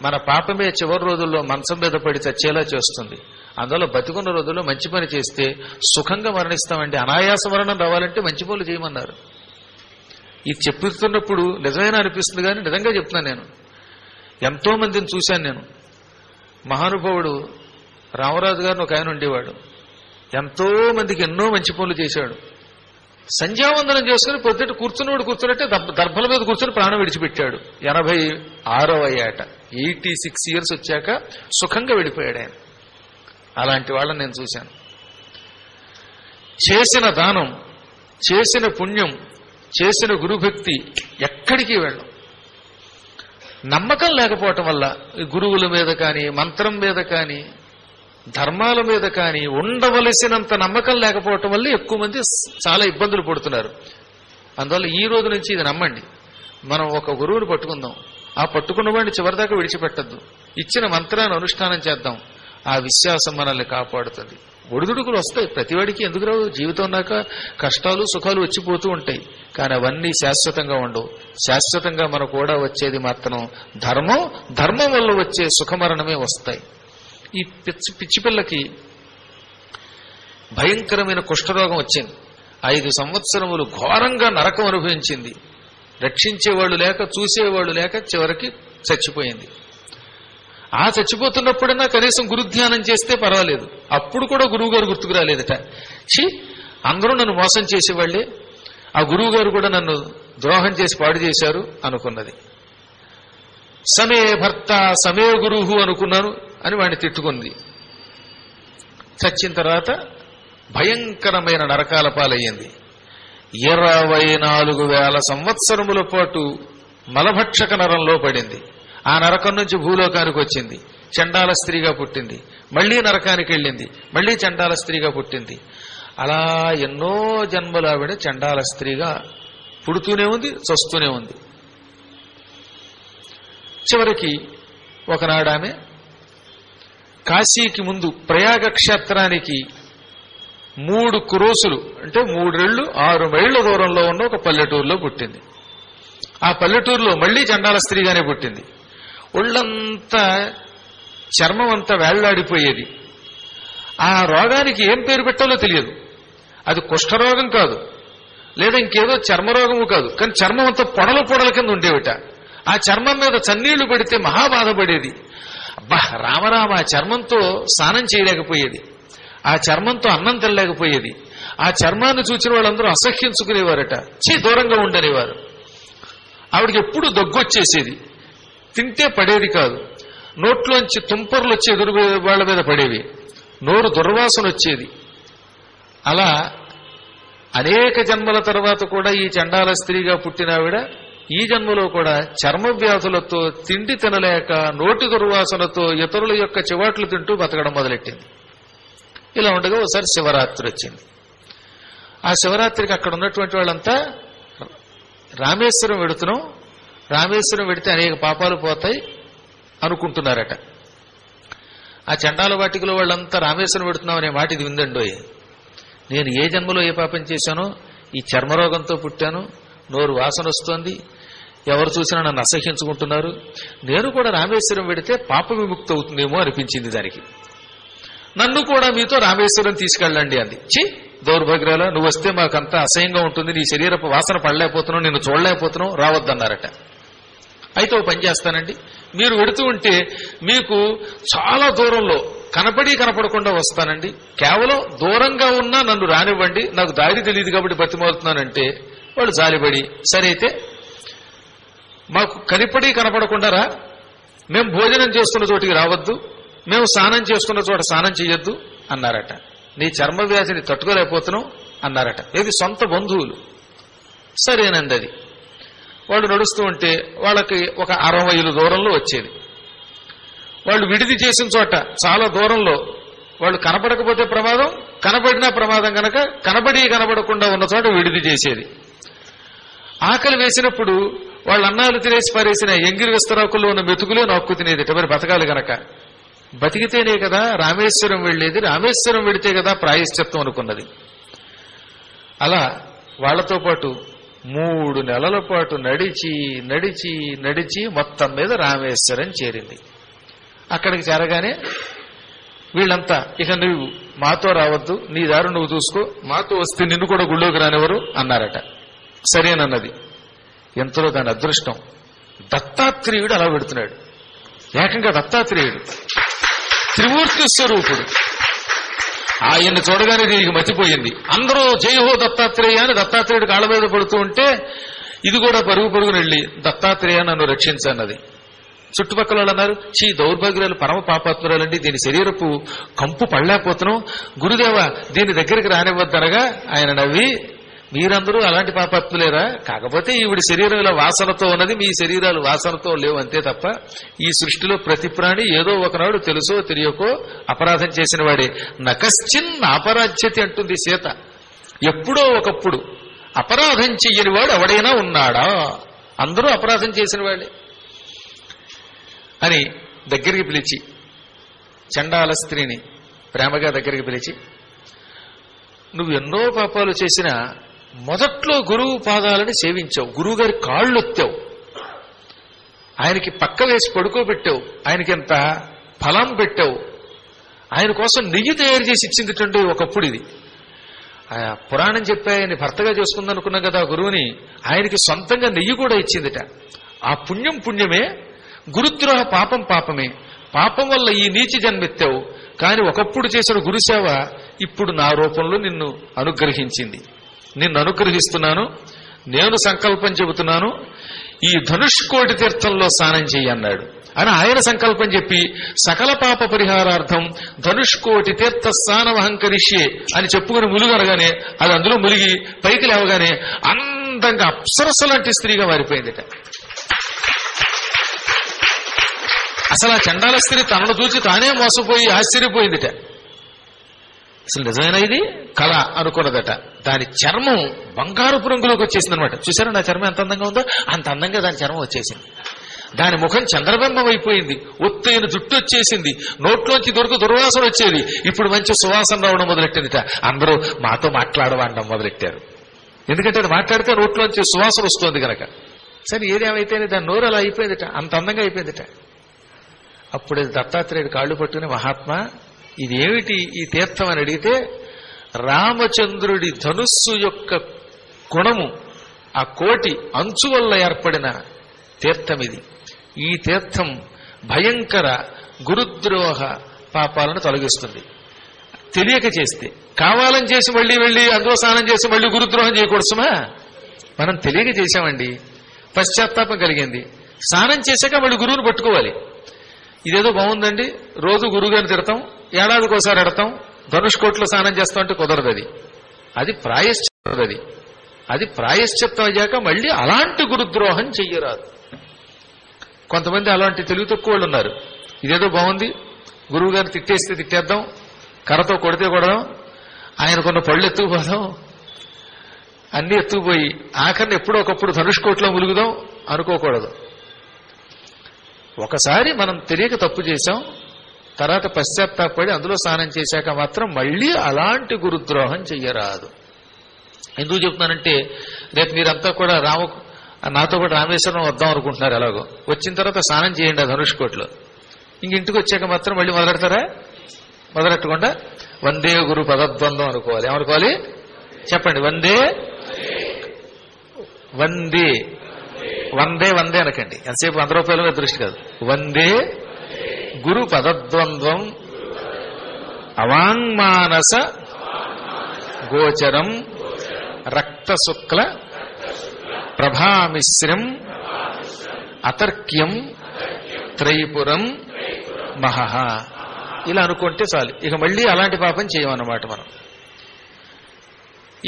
మన పాపమే చివరి రోజుల్లో మంచం మీద పడి చచ్చేలా చేస్తుంది. అందువల్ల బతికున్న రోజుల్లో మంచి పని చేస్తే సుఖంగా మరణిస్తామండి. అనాయాస మరణం రావాలంటే మంచి పనులు చేయమన్నారు. ఇది చెప్తున్నప్పుడు నిజమైన అనిపిస్తుంది, కానీ నిజంగా చెప్తున్నాను. నేను ఎంతో మందిని చూశాను. నేను మహానుభావుడు రామరాజు గారిని ఒక ఆయన ఉండేవాడు. ఎంతో మందికి ఎన్నో మంచి పనులు చేశాడు. సంధ్యావందనం చేసుకుని పొద్దుట కూర్చున్నవాడు కూర్చున్నట్టే దర్భల మీద కూర్చుని ప్రాణం విడిచిపెట్టాడు. 86వ ఏట, 86 years వచ్చాక సుఖంగా వెళ్ళిపోయాడు ఆయన. అలాంటి వాళ్ళని నేను చూశాను. చేసిన దానం, చేసిన పుణ్యం, చేసిన గురుభక్తి ఎక్కడికి వెళ్ళం. నమ్మకం లేకపోవటం వల్ల గురువుల మీద కానీ, మంత్రం మీద కానీ, ధర్మాల మీద కానీ ఉండవలసినంత నమ్మకం లేకపోవటం వల్ల ఎక్కువ మంది చాలా ఇబ్బందులు పడుతున్నారు. అందువల్ల ఈ రోజు నుంచి ఇది నమ్మండి. మనం ఒక గురువుని పట్టుకుందాం, ఆ పట్టుకున్న వాడిని చివరిదాకా విడిచిపెట్టద్దు. ఇచ్చిన మంత్రాన్ని అనుష్ఠానం చేద్దాం. ఆ విశ్వాసం మనల్ని కాపాడుతుంది. ఒడిదుడుకులు వస్తాయి ప్రతివాడికి, ఎందుకు రావు? జీవితం ఉన్నాక కష్టాలు సుఖాలు వచ్చిపోతూ ఉంటాయి, కానీ అవన్నీ శాశ్వతంగా ఉండవు. శాశ్వతంగా మనకు కూడా వచ్చేది మాత్రం ధర్మం. ధర్మం వల్ల వచ్చే సుఖమరణమే వస్తాయి. ఈ పిచ్చి పిల్లకి భయంకరమైన కుష్ఠరోగం వచ్చింది. 5 సంవత్సరములు ఘోరంగా నరకం అనుభవించింది. రక్షించేవాళ్లు లేక, చూసేవాళ్లు లేక చివరికి చచ్చిపోయింది. ఆ చచ్చిపోతున్నప్పుడైనా కనీసం గురుధ్యానం చేస్తే పర్వాలేదు. అప్పుడు కూడా గురువు గారు గుర్తుకు రాలేదట. అందరూ నన్ను మోసం చేసేవాళ్లే, ఆ గురువు గారు కూడా నన్ను ద్రోహం చేసి పాడు చేశారు అనుకున్నది. సమే భర్త సమే గురువు అనుకున్నాను అని వాడిని తిట్టుకుంది. చచ్చిన తర్వాత భయంకరమైన నరకాల పాలయ్యింది. 24,000 సంవత్సరముల పాటు మలభక్షక నరంలో పడింది. ఆ నరకం నుంచి భూలోకానికి వచ్చింది, చండాల స్త్రీగా పుట్టింది. మళ్లీ నరకానికి వెళ్ళింది, మళ్లీ చండాల స్త్రీగా పుట్టింది. అలా ఎన్నో జన్మలు ఆవిడ చండాల స్త్రీగా పుడుతూనే ఉంది, చస్తూనే ఉంది. చివరికి ఒకనాడు ఆమె కాశీకి ముందు ప్రయాగ క్షేత్రానికి 3 క్రోసులు అంటే 3 రెళ్లు 6 మైళ్ల దూరంలో ఉన్న ఒక పల్లెటూరులో పుట్టింది. ఆ పల్లెటూరులో మళ్లీ చండాల స్త్రీగానే పుట్టింది. ఒళ్ళంతా చర్మం అంతా వేళ్లాడిపోయేది. ఆ రోగానికి ఏం పేరు పెట్టాలో తెలియదు. అది కుష్ఠరోగం కాదు, లేదా ఇంకేదో చర్మరోగము కాదు, కానీ చర్మం అంతా పొడల కింద ఉండేవిట. ఆ చర్మం మీద చన్నీళ్లు పడితే మహాబాధపడేది. అబ్బా రామరామ, ఆ చర్మంతో స్నానం చేయలేకపోయేది, ఆ చర్మంతో అన్నం తినలేకపోయేది. ఆ చర్మాన్ని చూసిన వాళ్ళందరూ అసహ్యించుకునేవారట, దూరంగా ఉండనేవారు. ఆవిడికి ఎప్పుడు దగ్గొచ్చేసేది, తింటే పడేది కాదు, నోట్లోంచి తుంపర్లు వచ్చి ఎదురు వాళ్ల మీద పడేవి, నోరు దుర్వాసన వచ్చేది. అలా అనేక జన్మల తర్వాత కూడా ఈ చండాల స్త్రీగా పుట్టినావిడ ఈ జన్మలో కూడా చర్మ వ్యాధులతో, తిండి తినలేక, నోటి దుర్వాసనతో ఇతరుల యొక్క చివాట్లు తింటూ బతకడం మొదలెట్టింది. ఇలా ఉండగా ఒకసారి శివరాత్రి వచ్చింది. ఆ శివరాత్రికి అక్కడ ఉన్నటువంటి వాళ్ళంతా రామేశ్వరం వెడుతున్నాం, రామేశ్వరం వెడితే అనేక పాపాలు పోతాయి అనుకుంటున్నారట. ఆ చండాల వాటికలో వాళ్ళంతా రామేశ్వరం వెడుతున్నాం అనే మాట ఇది విందండోయ్. నేను ఏ జన్మలో ఏ పాపం చేశానో, ఈ చర్మరోగంతో పుట్టాను, నోరు వాసన వస్తోంది, ఎవరు చూసినా నన్ను అసహ్యించుకుంటున్నారు, నేను కూడా రామేశ్వరం వెడితే పాప విముక్తి అవుతుందేమో అనిపించింది దానికి. నన్ను కూడా మీతో రామేశ్వరం తీసుకెళ్ళండి అంది. దౌర్భాగ్యాల, నువ్వు వస్తే మాకంతా అసహ్యంగా ఉంటుంది, నీ శరీరపు వాసన పడలేకపోతున్నావు, నిన్ను చూడలేకపోతున్నావు, రావద్దన్నారట. అయితే ఓ పని చేస్తానండి, మీరు వెడుతూ ఉంటే మీకు చాలా దూరంలో కనపడకుండా వస్తానండి, కేవలం దూరంగా ఉన్నా నన్ను రానివ్వండి, నాకు దారి తెలియదు కాబట్టి బతిమాలుతున్నానంటే వాళ్ళు జాలిపడి, సరే అయితే మాకు కనపడకుండా రా, మేము భోజనం చేస్తున్న చోటికి రావద్దు, మేము స్నానం చేసుకున్న చోట స్నానం చెయ్యొద్దు అన్నారట. నీ చర్మ వ్యాధిని తట్టుకోలేకపోతున్నావు అన్నారట. ఇది సొంత బంధువులు. సరేనండి. అది వాళ్ళు నడుస్తూ ఉంటే వాళ్ళకి ఒక 60 మైలు దూరంలో వచ్చేది. వాళ్ళు విడిది చేసిన చోట చాలా దూరంలో, వాళ్ళు కనపడకపోతే ప్రమాదం, కనపడినా ప్రమాదం కనుక కనపడకుండా ఉన్న చోట విడిది చేసేది. ఆకలి వేసినప్పుడు వాళ్ళు అన్నాలు తినేసి పారేసిన ఎంగిరి విస్తరాకుల్లో ఉన్న మెతుకులే నొక్కు తినేది. మరి బతకాలి గనక, బతికితేనే కదా రామేశ్వరం వెళ్లేది, రామేశ్వరం వెడితే కదా ప్రాయశ్చిత్తం అనుకున్నది. అలా వాళ్లతో పాటు 3 నెలల పాటు నడిచి మొత్తం మీద రామేశ్వరం చేరింది. అక్కడికి చేరగానే వీళ్ళంతా, ఇక నువ్వు మాతో రావద్దు, నీ దారు నువ్వు చూసుకో, మాతో వస్తే నిన్ను కూడా గుళ్ళోకి రానివ్వరు అన్నారట. సరేనన్నది. ఎంతలో దాని అదృష్టం, దత్తాత్రేయుడు అలా పెడుతున్నాడు. ఏకంగా దత్తాత్రేయుడు త్రిమూర్తి స్వరూపుడు. ఆయన్ని చూడగానే దీనికి మతిపోయింది. అందరూ జయహో దత్తాత్రేయ అని దత్తాత్రేయుడు కాళ్ళ మీద పడుతూ ఉంటే ఇది కూడా పరుగున వెళ్ళి దత్తాత్రేయ నన్ను రక్షించన్నది. చుట్టుపక్కల వాళ్ళు అన్నారు, దౌర్భాగ్యురాలు, పరమ పాపాత్మురాలండి, దీని శరీరపు కంపు పడలేకపోతున్నాం, గురుదేవ దీని దగ్గరికి రానివ్వద్దనగా ఆయన నవ్వి, మీరందరూ అలాంటి పాపాత్ములేరా, కాకపోతే ఈవిడి శరీరం ఇలా వాసనతో ఉన్నది, మీ శరీరాలు వాసనతో లేవు అంతే తప్ప ఈ సృష్టిలో ప్రతి ప్రాణి ఏదో ఒకనాడు తెలుసో తెలియకో అపరాధం చేసిన వాడే. నకశ్చిన్ అపరాధ్యత అంటుంది సీత. ఎప్పుడో ఒకప్పుడు అపరాధం చెయ్యని వాడు ఎవడైనా ఉన్నాడా? అందరూ అపరాధం చేసిన వాడే అని దగ్గరికి పిలిచి, చండాల స్త్రీని ప్రేమగా దగ్గరికి పిలిచి, నువ్వు ఎన్నో పాపాలు చేసినా మొదట్లో గురువు పాదాలని సేవించావు, గురువు గారి కాళ్ళు ఎత్తావు, ఆయనకి పక్క వేసి పడుకోబెట్టావు, ఆయనకి ఎంత ఫలం పెట్టావు, ఆయన కోసం నెయ్యి తయారు చేసి ఇచ్చిందిటండి ఒకప్పుడు. ఇది పురాణం చెప్పి ఆయన్ని భర్తగా చేసుకుందనుకున్నాం కదా గురువుని, ఆయనకి సొంతంగా నెయ్యి కూడా ఇచ్చిందిట. ఆ పుణ్యమే, గురుద్రోహ పాపమే, పాపం వల్ల ఈ నీచి జన్మెత్తావు, కానీ ఒకప్పుడు చేసిన గురుసేవ ఇప్పుడు నా రూపంలో నిన్ను అనుగ్రహించింది. నిన్ను అనుగ్రహిస్తున్నాను, నేను సంకల్పం చెబుతున్నాను, ఈ ధనుష్కోటి తీర్థంలో స్నానం చెయ్యి అన్నాడు. అని ఆయన సంకల్పం చెప్పి సకల పాప పరిహారార్థం ధనుష్కోటి తీర్థ స్నానం అహంకరిష్యే అని చెప్పుకుని ములుగనగానే అది అందులో ములిగి పైకి లేవగానే అందంగా అప్సరస్సు లాంటి స్త్రీగా మారిపోయిందిట. అసలు ఆ చండాల స్త్రీ తనను చూసి తానే మోసపోయి ఆశ్చర్యపోయిందిట. అసలు నిజమైన ఇది కళ అనుకున్నదట. దాని చర్మం బంగారపు రంగులోకి వచ్చేసింది అనమాట. చూసారా నా చర్మం ఎంత అందంగా ఉందో, అంత అందంగా దాని చర్మం వచ్చేసింది. దాని ముఖం చంద్రబింబం అయిపోయింది, ఒత్తైన జుట్టు వచ్చేసింది, నోట్లోంచి దుర్వాసన వచ్చేది, ఇప్పుడు మంచి సువాసన రావడం మొదలెట్టిందిట. అందరూ మాతో మాట్లాడవాడడం మొదలెట్టారు. ఎందుకంటే అది మాట్లాడితే నోట్లోంచి సువాసన వస్తుంది కనుక. సరే ఏదేమైతేనే దాని నోరు అలా అయిపోయిందిట, అంత అందంగా అయిపోయిందిట. అప్పుడు దత్తాత్రేయుడు కాళ్ళు పట్టుకుని, మహాత్మా ఇదేమిటి ఈ తీర్థం అని అడిగితే, రామచంద్రుడి ధనుస్సు యొక్క గుణము ఆ కోటి అంచు వల్ల ఏర్పడిన తీర్థం ఇది. ఈ తీర్థం భయంకర గురుద్రోహ పాపాలను తొలగిస్తుంది. తెలియక చేస్తే, కావాలని చేసి మళ్ళీ వెళ్ళి అందులో స్నానం చేసి మళ్ళీ గురుద్రోహం చేయకూడదుమా? మనం తెలియక చేశామండి, పశ్చాత్తాపం కలిగింది, స్నానం చేశాక మళ్ళీ గురువుని పట్టుకోవాలి. ఇదేదో బాగుందండి, రోజు గురువుగారిని తిడతాం, ఏడాదికి ఒకసారి ఎడతాం, ధనుష్కోట్లో స్నానం చేస్తాం అంటే కుదరదు. అది ప్రాయశ్చిత్తం. అది ప్రాయశ్చిత్తం అయ్యాక మళ్ళీ అలాంటి గురుద్రోహం చెయ్యరాదు. కొంతమంది అలాంటి తెలివి తక్కువ వాళ్ళు ఉన్నారు. ఇదేదో బాగుంది, గురువు గారిని తిట్టేస్తే తిట్టేద్దాం, కర్రతో కొడితే కొడదాం, ఆయనకున్న పళ్ళు ఎత్తుకుపోదాం, అన్ని ఎత్తుకుపోయి ఆఖరిని ఎప్పుడో ఒకప్పుడు ధనుష్కోట్లో ములుగుదాం అనుకోకూడదు. ఒకసారి మనం తెలియక తప్పు చేశాం, తర్వాత పశ్చాత్తాపడి అందులో స్నానం చేశాక మాత్రం మళ్ళీ అలాంటి గురుద్రోహం చెయ్యరాదు. ఎందుకు చెప్తున్నానంటే, రేపు మీరంతా కూడా నాతో కూడా రామేశ్వరం వద్దాం అనుకుంటున్నారు. ఎలాగో వచ్చిన తర్వాత స్నానం చేయండి ఆ ధనుష్కోట్లో. ఇంటికి వచ్చాక మాత్రం మళ్ళీ మొదలెడతారా? మొదలెట్టకుండా వందే గురు పదద్వందం అనుకోవాలి. ఏమనుకోవాలి చెప్పండి? వందే వందే వందే వందే అనకండి. ఎంతసేపు 100 రూపాయల మీద దృష్టి కాదు. వందే గురు పదద్వంద్వం అవాంగ్మానస గోచరం రక్తశుక్ల ప్రభామిశ్రం అతర్క్యం త్రైపురం మహః. ఇలా అనుకుంటే చాలు, ఇక మళ్ళీ అలాంటి పాపం చేయమన్నమాట మనం.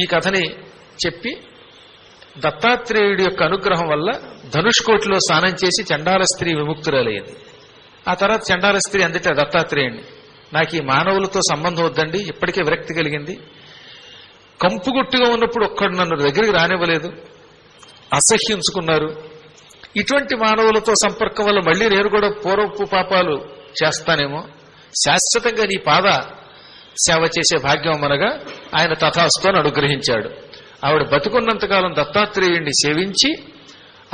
ఈ కథని చెప్పి దత్తాత్రేయుడి యొక్క అనుగ్రహం వల్ల ధనుష్కోటిలో స్నానం చేసి చండాల స్త్రీ విముక్తురాలయ్యింది. ఆ తర్వాత చండాల స్త్రీ అందుట దత్తాత్రేయుడిని, నాకు ఈ మానవులతో సంబంధం వద్దండి, ఇప్పటికే విరక్తి కలిగింది, కంపుగొట్టుగా ఉన్నప్పుడు ఒక్కడు నన్ను దగ్గరికి రానివ్వలేదు, అసహ్యించుకున్నారు, ఇటువంటి మానవులతో సంపర్కం వల్ల మళ్ళీ నేను కూడా పూర్వపు పాపాలు చేస్తానేమో, శాశ్వతంగా నీ పాద సేవ చేసే భాగ్యం మనగా ఆయన తథాస్తు అని అనుగ్రహించాడు. ఆవిడ బతుకున్నంతకాలం దత్తాత్రేయుడిని సేవించి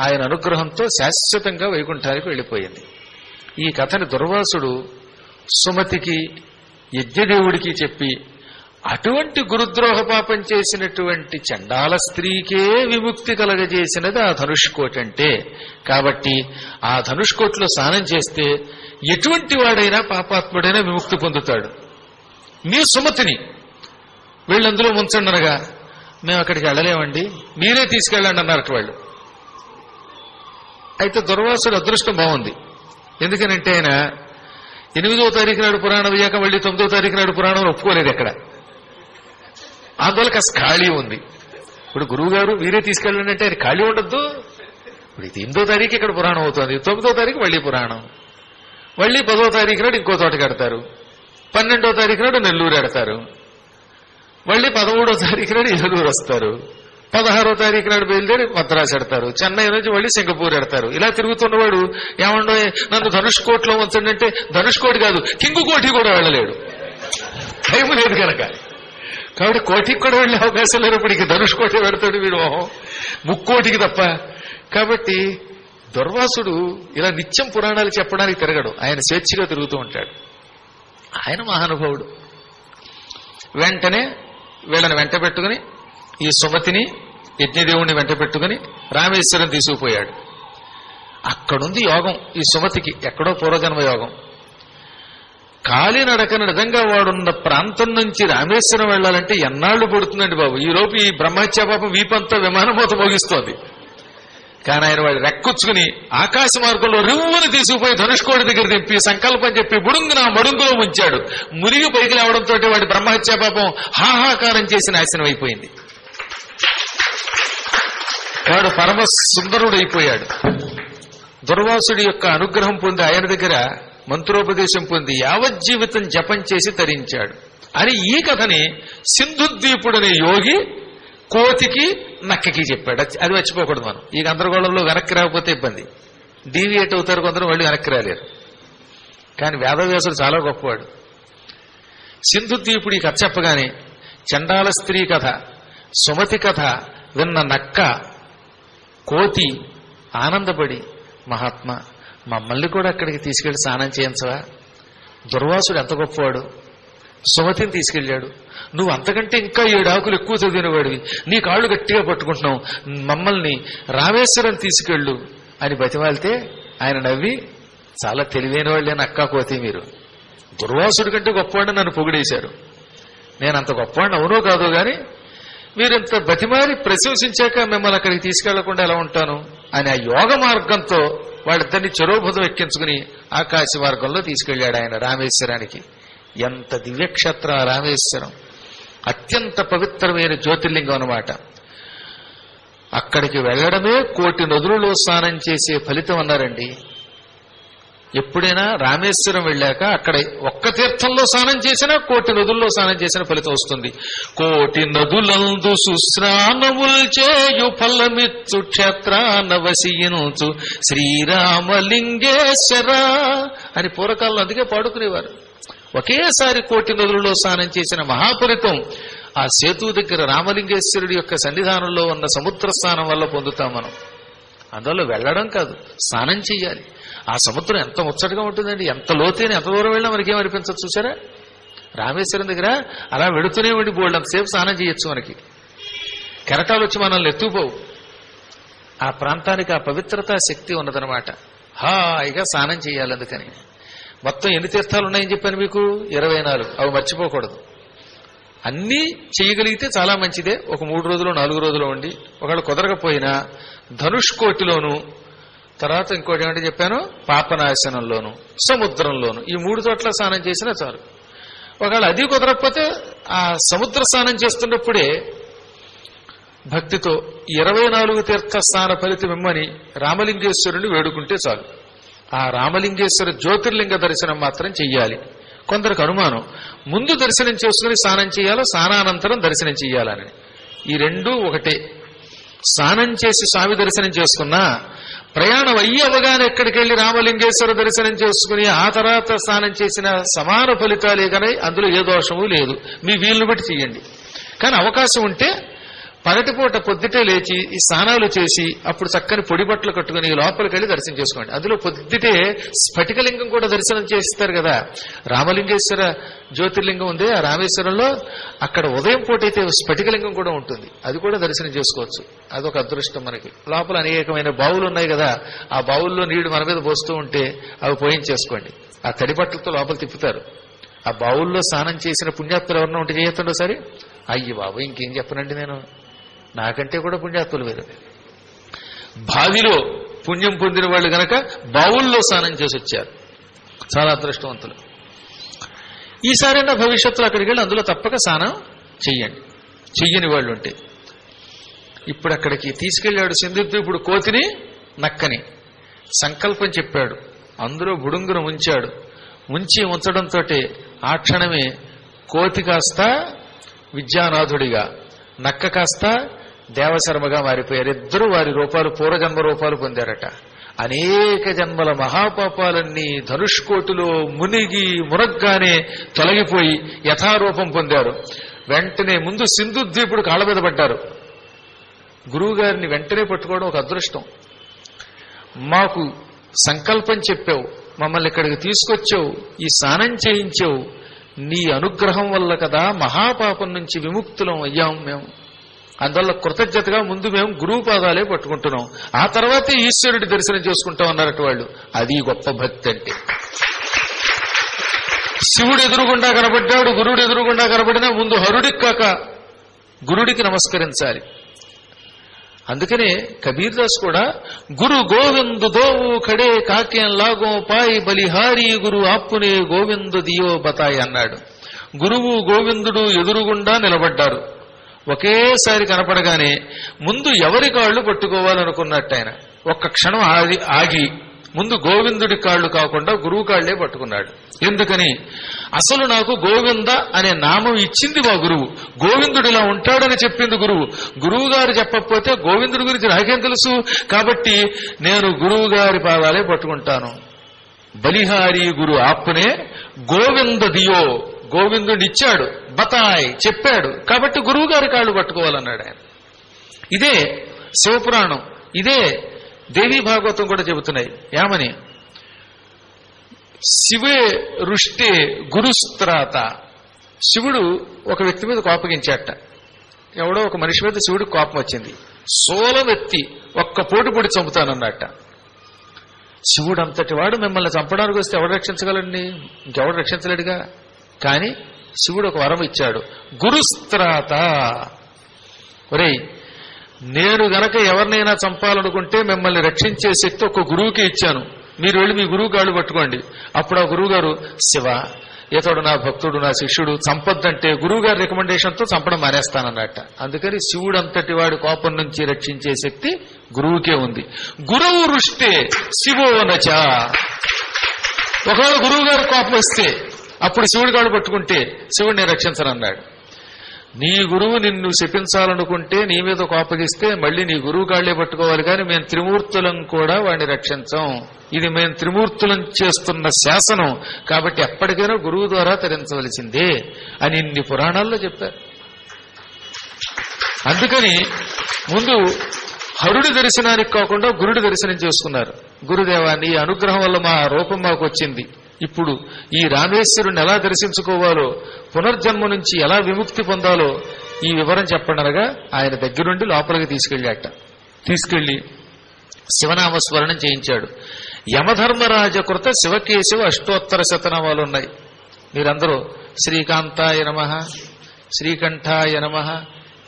ఆయన అనుగ్రహంతో శాశ్వతంగా వైకుంఠానికి వెళ్ళిపోయింది. ఈ కథని దుర్వాసుడు సుమతికి యజ్ఞదేవుడికి చెప్పి, అటువంటి గురుద్రోహ పాపం చేసినటువంటి చండాల స్త్రీకే విముక్తి కలగజేసినది ఆ ధనుష్కోటి అంటే. కాబట్టి ఆ ధనుష్కోటిలో స్నానం చేస్తే ఎటువంటి వాడైనా పాపాత్ముడైనా విముక్తి పొందుతాడు. మీ సుమతిని వీళ్ళందులో ముంచండి అనగా, మేము అక్కడికి వెళ్ళలేమండి, మీరే తీసుకెళ్ళండి అన్నారట వాళ్ళు. అయితే దుర్వాసుడు అదృష్టం బాగుంది. ఎందుకనంటే ఆయన 8వ తారీఖు నాడు పురాణం అయ్యాక మళ్ళీ 9వ తారీఖు నాడు పురాణం ఒప్పుకోలేదు ఎక్కడ. అందువల్ల కాస్త ఖాళీ ఉంది. ఇప్పుడు గురువు గారు మీరే తీసుకెళ్ళండి అంటే ఆయన ఖాళీ ఉండద్దు. ఇప్పుడు 8వ తారీఖు ఇక్కడ పురాణం అవుతుంది, 9వ తారీఖు మళ్ళీ పురాణం, మళ్ళీ 10వ తారీఖు నాడు ఇంకో తోట కడతారు, 12వ తారీఖు నాడు నెల్లూరు ఎడతారు, మళ్ళీ 13వ తారీఖు నాడు ఏలూరు వస్తారు, 16వ తారీఖు నాడు బయలుదేరి మద్రాసు ఎడతారు, చెన్నై నుంచి మళ్ళీ సింగపూర్ ఎడతారు. ఇలా తిరుగుతున్నవాడు ఏమండో నన్ను ధనుష్కోట్లో ఉంచండి అంటే ధనుష్కోటి కాదు కింగుకోటి కూడా వెళ్ళలేడు, టైం లేదు కనుక. కాబట్టి కోటికి కూడా వెళ్లే అవకాశం లేనప్పుడు ఇక ధనుష్కోటి పెడతాడు వీడు, ముక్కోటికి తప్ప. కాబట్టి దుర్వాసుడు ఇలా నిత్యం పురాణాలు చెప్పడానికి తిరగడు, ఆయన స్వేచ్ఛగా తిరుగుతూ ఉంటాడు. ఆయన మహానుభావుడు. వెంటనే వీళ్ళని వెంట పెట్టుకుని ఈ సుమతిని యజ్ఞదేవుణ్ణి వెంట పెట్టుకుని రామేశ్వరం తీసుకుపోయాడు. అక్కడుంది యోగం ఈ సుమతికి, ఎక్కడో పూర్వజన్మ యోగం. కాలినడకన నిజంగా వాడున్న ప్రాంతం నుంచి రామేశ్వరం వెళ్లాలంటే ఎన్నాళ్లు పడుతుందండి బాబు. ఈలోపు ఈ బ్రహ్మహత్యా పాపం వీపంతా విమానమోత మోగిస్తోంది. కానీ ఆయన వాడు రెక్కుచ్చుకుని ఆకాశ మార్గంలో రివ్వుని తీసుకుపోయి ధనుష్కోడి దగ్గర దింపి సంకల్పం చెప్పి బుడుంగు నా మడుంగులో ముంచాడు. మునిగి పైకి లేవడంతో వాడి బ్రహ్మహత్యా పాపం హాహాకారం చేసి నాశనం అయిపోయింది. వాడు పరమ సుందరుడైపోయాడు. దుర్వాసుడి యొక్క అనుగ్రహం పొంది ఆయన దగ్గర మంత్రోపదేశం పొంది యావజ్జీవితం జపం చేసి తరించాడు అని ఈ కథని సింధుద్వీపుడనే యోగి కోతికి నక్కకి చెప్పాడు. అది మర్చిపోకూడదు మనం. ఈ గందరగోళంలో వెనక్కి రాకపోతే ఇబ్బంది. డీవియేట్ అవుతారు కొందరు, వాళ్ళు వెనక్కి రాలేరు. కానీ వేదవ్యాసుడు చాలా గొప్పవాడు. సింధుద్వీపుడు ఈ కథ చెప్పగానే చండాల స్త్రీ కథ, సుమతి కథ విన్న నక్క కోతి ఆనందపడి, మహాత్మా మమ్మల్ని కూడా అక్కడికి తీసుకెళ్లి స్నానం చేయించవా? దుర్వాసుడు ఎంత గొప్పవాడు. సుమతిని తీసుకెళ్లాడు. నువ్వు అంతకంటే ఇంకా 7 ఆకులు ఎక్కువ చదివినవాడివి, నీ కాళ్ళు గట్టిగా పట్టుకుంటున్నావు, మమ్మల్ని రామేశ్వరం తీసుకెళ్ళు అని బతిమాలితే ఆయన నవ్వి, చాలా తెలివైన వాళ్ళే నక్కా కోతి మీరు, దుర్వాసుడి కంటే గొప్పవాడిని నన్ను పొగిడేశారు. నేను అంత గొప్పవాడిని అవునో కాదో గాని మీరింత బతిమారి ప్రశంసించాక మిమ్మల్ని అక్కడికి తీసుకెళ్లకుండా ఎలా ఉంటాను అని ఆ యోగ మార్గంతో వాళ్ళిద్దరిని చెరోభుతం ఎక్కించుకుని ఆకాశ మార్గంలో తీసుకెళ్లాడు ఆయన రామేశ్వరానికి. ఎంత దివ్యక్షేత్ర రామేశ్వరం, అత్యంత పవిత్రమైన జ్యోతిర్లింగం అన్నమాట. అక్కడికి వెళ్లడమే 1,000,000 నదులలో స్నానం చేసే ఫలితం అన్నారండి. ఎప్పుడైనా రామేశ్వరం వెళ్ళాక అక్కడ ఒక్క తీర్థంలో స్నానం చేసినా 1,000,000 నదుల్లో స్నానం చేసిన ఫలితం వస్తుంది. 1,000,000 నదులందు సుస్నానముల్ చేయు ఫలమిచ్చు క్షేత్రాన వసియించు శ్రీరామలింగేశ్వర అని పూర్వకాలంలో అందుకే పాడుకునేవారు. ఒకేసారి 1,000,000 నదులలో స్నానం చేసిన మహాఫలితం ఆ సేతువు దగ్గర రామలింగేశ్వరుడి యొక్క సన్నిధానంలో ఉన్న సముద్ర స్నానం వల్ల పొందుతాం మనం. అందులో వెళ్ళడం కాదు, స్నానం చెయ్యాలి. ఆ సముద్రం ఎంత ముచ్చటగా ఉంటుందండి. ఎంత లోతైన ఎంత దూరం వెళ్ళినా మనకేం అనిపించదు. చూసారా, రామేశ్వరం దగ్గర అలా వెడుతూనే ఉండి బోల్డ్ అంతసేపు స్నానం చేయొచ్చు. మనకి కెరటాలు వచ్చి మనల్ని ఎత్తుకుపోవు. ఆ ప్రాంతానికి ఆ పవిత్రతా శక్తి ఉన్నదనమాట. హాయిగా స్నానం చేయాలి. అందుకని మొత్తం ఎన్ని తీర్థాలు ఉన్నాయని చెప్పాను మీకు? 24. అవి మర్చిపోకూడదు. అన్నీ చేయగలిగితే చాలా మంచిదే. ఒక 3 రోజులు 4 రోజులు ఉండి, ఒకవేళ కుదరకపోయినా ధనుష్కోటిలోను, తర్వాత ఇంకోటి ఏమంటే చెప్పాను, పాపనాశనంలోను, సముద్రంలోను, ఈ 3 చోట్ల స్నానం చేసినా చాలు. ఒకవేళ అది కుదరకపోతే ఆ సముద్ర స్నానం చేస్తున్నప్పుడే భక్తితో 24 తీర్థ స్నాన ఫలితం ఇమ్మని రామలింగేశ్వరుని వేడుకుంటే చాలు. ఆ రామలింగేశ్వర జ్యోతిర్లింగ దర్శనం మాత్రం చెయ్యాలి. కొందరికి అనుమానం, ముందు దర్శనం చేసుకుని స్నానం చేయాలో స్నానానంతరం దర్శనం చెయ్యాలని. ఈ రెండూ ఒకటే. స్నానం చేసి స్వామి దర్శనం చేసుకున్నా ప్రయాణం అయ్యవగానే ఎక్కడికి వెళ్లి రామలింగేశ్వర దర్శనం చేసుకుని ఆ తర్వాత స్నానం చేసిన సమాన ఫలితాలే కానీ అందులో ఏ దోషము లేదు. మీ వీలును బట్టి చెయ్యండి. కానీ అవకాశం ఉంటే పగటిపూట పొద్దుటే లేచి ఈ స్నానాలు చేసి అప్పుడు చక్కని పొడి బట్టలు కట్టుకుని లోపలికి వెళ్ళి దర్శనం చేసుకోండి. అందులో పొద్దుటే స్ఫటికలింగం కూడా దర్శనం చేస్తారు కదా. రామలింగేశ్వర జ్యోతిర్లింగం ఉంది ఆ రామేశ్వరంలో, అక్కడ ఉదయం పూట అయితే స్ఫటికలింగం కూడా ఉంటుంది. అది కూడా దర్శనం చేసుకోవచ్చు. అదొక అదృష్టం మనకి. లోపల అనేకమైన బావులు ఉన్నాయి కదా, ఆ బావుల్లో నీళ్లు మన మీద పోస్తూ ఉంటే అవి పోయించేసుకోండి. ఆ తడి బట్టలతో లోపల తిప్పుతారు. ఆ బావుల్లో స్నానం చేసిన పుణ్యాత్తులు ఎవరన్నా ఉంటే చేయొద్దండి ఒకసారి. అయ్యి బాబు ఇంకేం చెప్పనండి, నేను నాకంటే కూడా పుణ్యాత్తులు వేరు. బావిలో పుణ్యం పొందిన వాళ్ళు గనక బావుల్లో స్నానం చేసి వచ్చారు, చాలా అదృష్టవంతులు. ఈసారైనా భవిష్యత్తులో అక్కడికి వెళ్ళి అందులో తప్పక స్నానం చెయ్యండి, చెయ్యని వాళ్ళు ఉంటే. ఇప్పుడు అక్కడికి తీసుకెళ్లాడు సింధుద్వీపుడు కోతిని నక్కని, సంకల్పం చెప్పాడు, అందులో బుడుంగును ఉంచాడు. ఉంచడంతో ఆ క్షణమే కోతి కాస్త విద్యానాథుడిగా, నక్క కాస్త దేవశర్మగా మారిపోయారు. ఇద్దరు వారి రూపాలు పూర్వజన్మ రూపాలు పొందారట. అనేక జన్మల మహాపాపాలన్నీ ధనుష్కోటిలో మునగ్గానే తొలగిపోయి యథారూపం పొందారు. వెంటనే ముందు సింధుద్వీపుడు కాళ్ళ మీద పడ్డారు. గురువు గారిని వెంటనే పట్టుకోవడం ఒక అదృష్టం. మాకు సంకల్పం చెప్పావు, మమ్మల్ని ఇక్కడికి తీసుకొచ్చావు, ఈ స్నానం చేయించావు, నీ అనుగ్రహం వల్ల కదా మహాపాపం నుంచి విముక్తులం అయ్యాం మేము. అందువల్ల కృతజ్ఞతగా ముందు మేము గురువు పాదాలే పట్టుకుంటున్నాం, ఆ తర్వాతే ఈశ్వరుడి దర్శనం చేసుకుంటాం అన్నారట వాళ్ళు. అది గొప్ప భక్తి అంటే. శివుడు ఎదురుగుండా కనబడ్డాడు, గురువుడు ఎదురుగుండా కనబడినా ముందు హరుడికి కాక గురుడికి నమస్కరించాలి. అందుకనే కబీర్దాస్ కూడా గురు గోవిందు దోవు ఖడే కాకేం లాగో పాయి బలిహారీ గురు ఆప్పునే గోవిందు దియో బతాయి అన్నాడు. గురువు గోవిందుడు ఎదురుగుండా నిలబడ్డారు. ఒకేసారి కనపడగానే ముందు ఎవరి కాళ్ళు పట్టుకోవాలనుకున్నట్టు ఆయన ఒక్క క్షణం ఆగి ముందు గోవిందుడి కాళ్ళు కాకుండా గురువు కాళ్లే పట్టుకున్నాడు. ఎందుకని? అసలు నాకు గోవింద అనే నామం ఇచ్చింది మా గురువు, గోవిందుడు ఇలా ఉంటాడని చెప్పింది గురువు. గురువు గారు చెప్పకపోతే గోవిందుడి గురించి నాకేం తెలుసు? కాబట్టి నేను గురువు గారి పాదాలే పట్టుకుంటాను. బలిహారీ గురు ఆప్పునే గోవింద దియో, గోవిందుడు ఇచ్చాడు, బతాయ్ చెప్పాడు, కాబట్టి గురువు గారి కాళ్ళు పట్టుకోవాలన్నాడు ఆయన. ఇదే శివపురాణం, ఇదే దేవీ భాగవతం కూడా చెబుతున్నాయి. ఏమని? శివే రుష్టే గురుస్త్రాత. శివుడు ఒక వ్యక్తి మీద కోపగించాట. ఎవడో ఒక మనిషి మీద శివుడికి కోపం వచ్చింది. సోలమెత్తి ఒక్క పోటు పొడి చంపుతానన్నట్ట. శివుడు అంతటి వాడు మిమ్మల్ని చంపడానికి వస్తే ఎవడు రక్షించగలండి? ఇంకెవడు రక్షించలేడుగా. కానీ శివుడు ఒక వరం ఇచ్చాడు, గురుస్త్రాత. ఒరేయ్, నేను గనక ఎవరినైనా చంపాలనుకుంటే మిమ్మల్ని రక్షించే శక్తి ఒక గురువుకి ఇచ్చాను, మీరు వెళ్ళి మీ గురువు కాళ్ళు పట్టుకోండి. అప్పుడు ఆ గురువు గారు, శివ ఇతడు నా భక్తుడు, నా శిష్యుడు, చంపొద్దంటే గురువు గారి రికమెండేషన్తో చంపడం మానేస్తానన్నట్ట. అందుకని శివుడు అంతటి వాడి కోపం నుంచి రక్షించే శక్తి గురువుకే ఉంది. గురువు రుష్టే శివో నచ. ఒకవేళ గురువు గారి కోపం వస్తే అప్పుడు శివుడి కాళ్ళు పట్టుకుంటే శివుడిని రక్షించనన్నాడు. నీ గురువు నిన్ను శపించాలనుకుంటే, నీ మీద కోపగిస్తే మళ్ళీ నీ గురువు కాళ్లే పట్టుకోవాలి, కానీ మేము త్రిమూర్తులం కూడా వాడిని రక్షించాం. ఇది మేము త్రిమూర్తులం చేస్తున్న శాసనం, కాబట్టి ఎప్పటికైనా గురువు ద్వారా తరించవలసిందే అని ఇన్ని పురాణాల్లో చెప్పారు. అందుకని ముందు హరుడి దర్శనానికి కాకుండా గురుడి దర్శనం చేసుకున్నారు. గురుదేవా, నీ అనుగ్రహం వల్ల మా రూపం మాకు వచ్చింది. ఇప్పుడు ఈ రామేశ్వరుని ఎలా దర్శించుకోవాలో, పునర్జన్మ నుంచి ఎలా విముక్తి పొందాలో ఈ వివరం చెప్పండి అనగా ఆయన దగ్గరుండి లోపలికి తీసుకెళ్లి శివనామస్మరణం చేయించాడు. యమధర్మరాజకృత శివకేశవ అష్టోత్తర శతనామాలు ఉన్నాయి. మీరందరూ శ్రీకాంతాయ నమః, శ్రీకంఠాయ నమః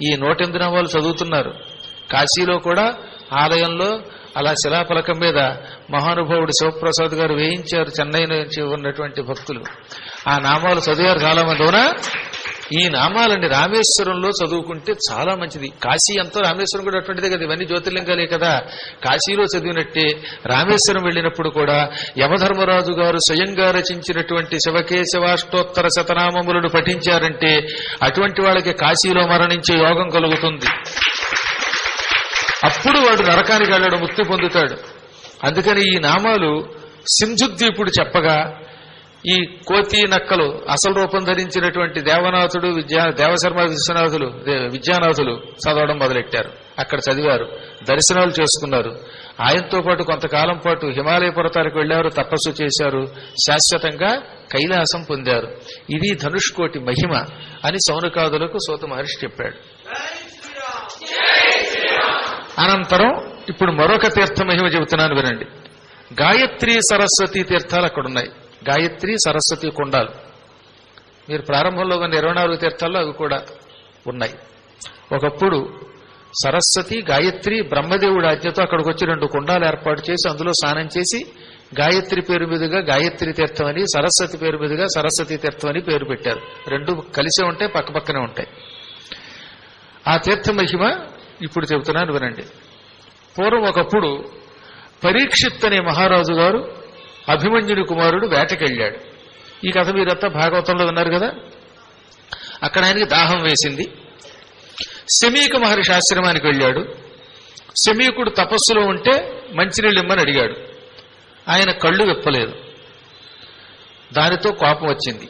ఈ 108 నామాలు చదువుతున్నారు. కాశీలో కూడా ఆలయంలో అలా శిలాఫలకం మీద మహానుభావుడు శివప్రసాద్ గారు వేయించారు. చెన్నై నుంచి ఉన్నటువంటి భక్తులు ఆ నామాలు చదివారు చాలా మంది. అవునా? ఈ నామాలని రామేశ్వరంలో చదువుకుంటే చాలా మంచిది. కాశీ అంతా రామేశ్వరం కూడా అటువంటిదే కదా, ఇవన్నీ జ్యోతిర్లింగాలే కదా. కాశీలో చదివినట్టే రామేశ్వరం వెళ్ళినప్పుడు కూడా యమధర్మరాజు గారు స్వయంగా రచించినటువంటి శివకేశవాష్టోత్తర శతనామములను పఠించారంటే అటువంటి వాళ్ళకి కాశీలో మరణించే యోగం కలుగుతుంది. అప్పుడు వాడు నరకానికి వెళ్ళడం ముక్తి పొందుతాడు. అందుకని ఈ నామాలు సింధుద్వీపుడు చెప్పగా ఈ కోతి నక్కలు అసలు రూపం ధరించినటువంటి దేవనాథుడు దేవశర్మ విద్యానాథులు చదవడం మొదలెట్టారు. అక్కడ చదివారు, దర్శనాలు చేసుకున్నారు. ఆయనతో పాటు కొంతకాలం పాటు హిమాలయ పర్వతాలకు వెళ్లారు, తపస్సు చేశారు, శాశ్వతంగా కైలాసం పొందారు. ఇది ధనుష్కోటి మహిమ అని శౌనకాదులకు సూత మహర్షి చెప్పాడు. అనంతరం ఇప్పుడు మరొక తీర్థ మహిమ చెబుతున్నాను వినండి. గాయత్రి సరస్వతి తీర్థాలు అక్కడున్నాయి. గాయత్రి సరస్వతి కుండాలు మీరు ప్రారంభంలో ఉన్న 24 తీర్థాల్లో అవి కూడా ఉన్నాయి. ఒకప్పుడు సరస్వతి, గాయత్రి బ్రహ్మదేవుడి ఆజ్ఞతో అక్కడికి వచ్చి 2 కుండాలు ఏర్పాటు చేసి అందులో స్నానం చేసి గాయత్రి పేరు మీదుగా గాయత్రి తీర్థం అని, సరస్వతి పేరు మీదుగా సరస్వతి తీర్థం అని పేరు పెట్టారు. 2 కలిసే ఉంటాయి, పక్కపక్కనే ఉంటాయి. ఆ తీర్థ మహిమ ఇప్పుడు చెబుతున్నాను వినండి. పూర్వం ఒకప్పుడు పరీక్షిత్ అనే మహారాజు గారు అభిమన్యుని కుమారుడు వేటకెళ్ళాడు. ఈ కథ మీరంతా భాగవతంలో విన్నారు కదా. అక్కడ ఆయనకి దాహం వేసింది. శమీక మహర్షి ఆశ్రమానికి వెళ్ళాడు. శమీకుడు తపస్సులో ఉంటే మంచినీళ్ళు ఇమ్మని అడిగాడు. ఆయన కళ్ళు విప్పలేదు. దానితో కోపం వచ్చింది.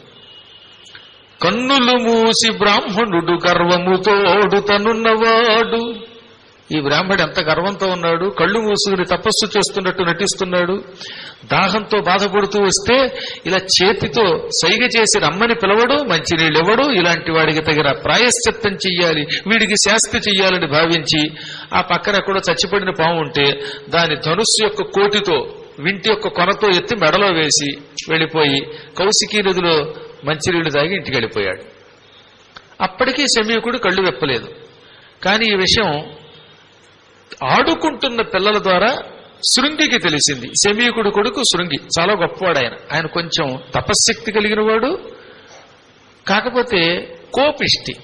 కన్నులు మూసి బ్రాహ్మణుడు గర్వముతోడు తనున్నవాడు. ఈ బ్రాహ్మడు ఎంత గర్వంతో ఉన్నాడు, కళ్ళు మూసుకుని తపస్సు చేస్తున్నట్టు నటిస్తున్నాడు. దాహంతో బాధపడుతూ వస్తే ఇలా చేతితో సైగ చేసి రమ్మని పిలవడు, మంచినీళ్ళు ఇవ్వడు. ఇలాంటి వాడికి తగిన ప్రాయశ్చిత్తం చెయ్యాలి, వీడికి శాస్తి చెయ్యాలని భావించి ఆ పక్కన ఎక్కడో చచ్చిపడిన పాము ఉంటే దాని ధనుస్సు యొక్క కోటితో వింటి యొక్క కొనతో ఎత్తి మెడలో వేసి వెళ్లిపోయి కౌశికీ నదిలో మంచినీళ్లు తాగి ఇంటికి వెళ్ళిపోయాడు. అప్పటికీ శమీకుడు కళ్ళు వెప్పలేదు. కానీ ఈ విషయం ఆడుకుంటున్న పిల్లల ద్వారా శృంగికి తెలిసింది. శమీకుడు కొడుకు శృంగి చాలా గొప్పవాడు. ఆయన కొంచెం తపశ్శక్తి కలిగిన వాడు, కాకపోతే కోపిష్టి.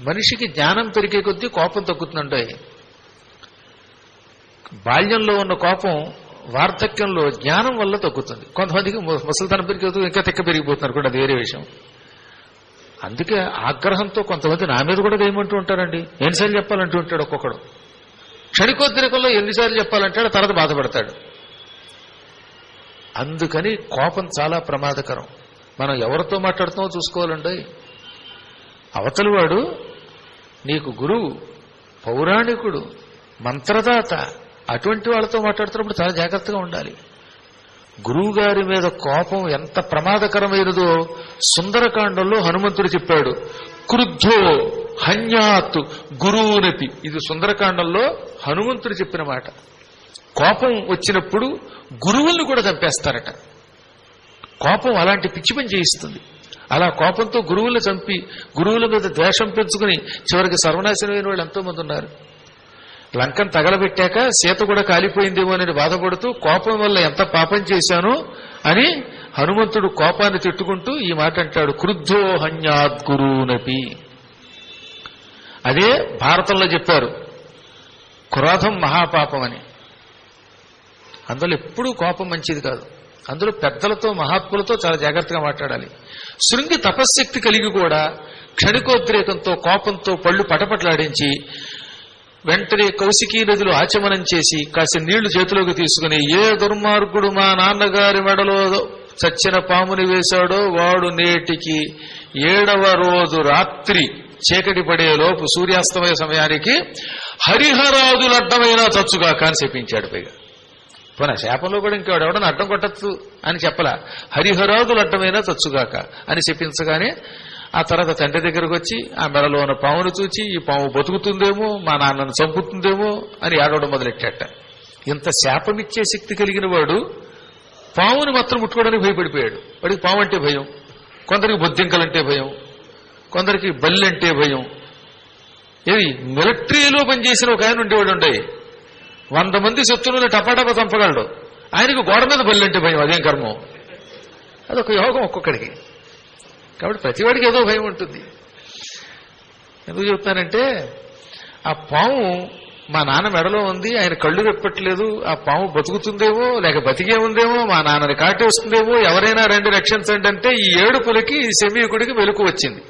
మనిషికి జ్ఞానం పెరిగే కొద్దీ కోపం తగ్గుతుందంటే, బాల్యంలో ఉన్న కోపం వార్ధక్యంలో జ్ఞానం వల్ల తగ్గుతుంది. కొంతమందికి ముసలితనం పెరిగిపోతుంది, ఇంకా తెక్క పెరిగిపోతున్నారు కూడా, అది వేరే విషయం. అందుకే ఆగ్రహంతో కొంతమంది నా మీద కూడా వేయమంటూ ఉంటారండి. ఎన్నిసార్లు చెప్పాలంటూ ఉంటాడు ఒక్కొక్కడు. క్షణికోద్రేకంలో ఎన్నిసార్లు చెప్పాలంటాడు, తర్వాత బాధపడతాడు. అందుకని కోపం చాలా ప్రమాదకరం. మనం ఎవరితో మాట్లాడుతామో చూసుకోవాలండి. అవతలివాడు నీకు గురువు, పౌరాణికుడు, మంత్రదాత, అటువంటి వాళ్ళతో మాట్లాడుతున్నప్పుడు చాలా జాగ్రత్తగా ఉండాలి. గురువు గారి మీద కోపం ఎంత ప్రమాదకరమైనదో సుందరకాండంలో హనుమంతుడు చెప్పాడు. క్రుద్ధో హన్యాత్ గురువునపి. ఇది సుందరకాండంలో హనుమంతుడు చెప్పిన మాట. కోపం వచ్చినప్పుడు గురువుల్ని కూడా చంపేస్తారట. కోపం అలాంటి పిచ్చి పని చేయిస్తుంది. అలా కోపంతో గురువులను చంపి గురువుల మీద ద్వేషం పెంచుకుని చివరికి సర్వనాశనమైన వాళ్ళు ఎంతో మంది ఉన్నారు. లంకను తగలబెట్టాక సీత కూడా కాలిపోయిందేమో అని బాధపడుతూ కోపం వల్ల ఎంత పాపం చేశాను అని హనుమంతుడు కోపాన్ని తిట్టుకుంటూ ఈ మాట అంటాడు, క్రుద్ధో హన్యాత్ గురువునపి. అదే భారతంలో చెప్పారు, క్రోధం మహాపాపం అని. అందులో ఎప్పుడూ కోపం మంచిది కాదు. అందులో పెద్దలతో మహాత్ములతో చాలా జాగ్రత్తగా మాట్లాడాలి. శృంగి తపశ్శక్తి కలిగి కూడా క్షణికోద్రేకంతో కోపంతో పళ్ళు పటపట్లాడించి వెంటనే కౌశికీ నదిలో ఆచమనం చేసి కాసి నీళ్లు చేతిలోకి తీసుకుని, ఏ దుర్మార్గుడు మా నాన్నగారి మెడలో చచ్చిన పాముని వేశాడో వాడు నేటికి 7వ రోజు రాత్రి చీకటి పడేలోపు సూర్యాస్తమయ సమయానికి హరిహరాదులడ్డమైనా చచ్చుగాక అని చెప్పించాడు. పైగా పోనా శాపంలో కూడా ఇంకెవడు ఎవడన్నా అడ్డం కొట్టచ్చు అని చెప్పలా, హరిహరాదులు అడ్డమైనా చచ్చుగాక అని చెప్పించగానే ఆ తర్వాత తండ్రి దగ్గరకు వచ్చి ఆ మెడలో ఉన్న పామును చూచి ఈ పాము బతుకుతుందేమో, మా నాన్నను చంపుతుందేమో అని ఏడవడం మొదలెట్టాట. ఇంత శాపమిచ్చే శక్తి కలిగిన వాడు పాముని మాత్రం ముట్టుకోవడానికి భయపడిపోయాడు. వాడికి పాము అంటే భయం, కొందరికి బొద్దింకలంటే భయం, కొందరికి బల్లి అంటే భయం. ఏది మిలిటరీలో పనిచేసిన ఒక ఆయన ఉండేవాడు ఉండే, 100 మంది శత్రువులను టపాటపా చంపగలడు. ఆయనకు గోడ మీద బల్లి అంటే భయం. అదేం కర్మం, అదొక యోగం ఒక్కొక్కడికి. కాబట్టి ప్రతివాడికి ఏదో భయం ఉంటుంది. ఎందుకు చెప్తానంటే, ఆ పాము మా నాన్న మెడలో ఉంది, ఆయన కళ్ళు వెప్పట్లేదు, ఆ పాము బతుకుతుందేమో లేక బతికే ఉందేమో, మా నాన్నని కాటేస్తుందేమో, ఎవరైనా రండి రక్షించండి అంటే ఈ ఏడుపులకి శమీకుడికి మెలకు వచ్చింది.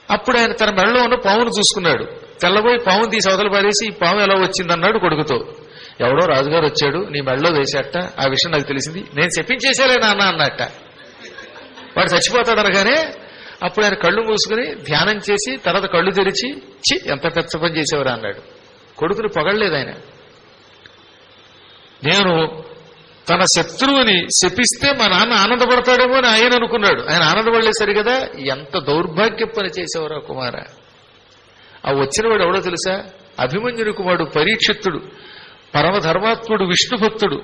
అప్పుడు ఆయన తన మెడలో ఉన్న పామును చూసుకున్నాడు. తెల్లబోయి పామును తీసి అవతల పారేసి ఈ పాము ఎలా వచ్చిందన్నాడు కొడుకుతో. ఎవడో రాజుగారు వచ్చాడు, నీ మెడలో వేసేట, ఆ విషయం నాకు తెలిసింది, నేను చెప్పించేసేలే నాన్న అన్నట్ట. వాడు చచ్చిపోతాడు అనగానే అప్పుడు ఆయన కళ్ళు మూసుకుని ధ్యానం చేసి తర్వాత కళ్ళు తెరిచి, చి ఎంత పెద్ద పని చేసేవారా అన్నాడు. కొడుకుని పొగడలేదు ఆయన. నేను తన శత్రువుని శపిస్తే మా నాన్న ఆనందపడతాడేమో అని ఆయన అనుకున్నాడు. ఆయన ఆనందపడలేదు సరి కదా. ఎంత దౌర్భాగ్య పని చేసేవారా కుమార. ఆ వచ్చినవాడు ఎవడో తెలుసా? అభిమన్యుని కుమారుడు పరీక్షిత్తుడు, పరమధర్మాత్ముడు, విష్ణుభక్తుడు.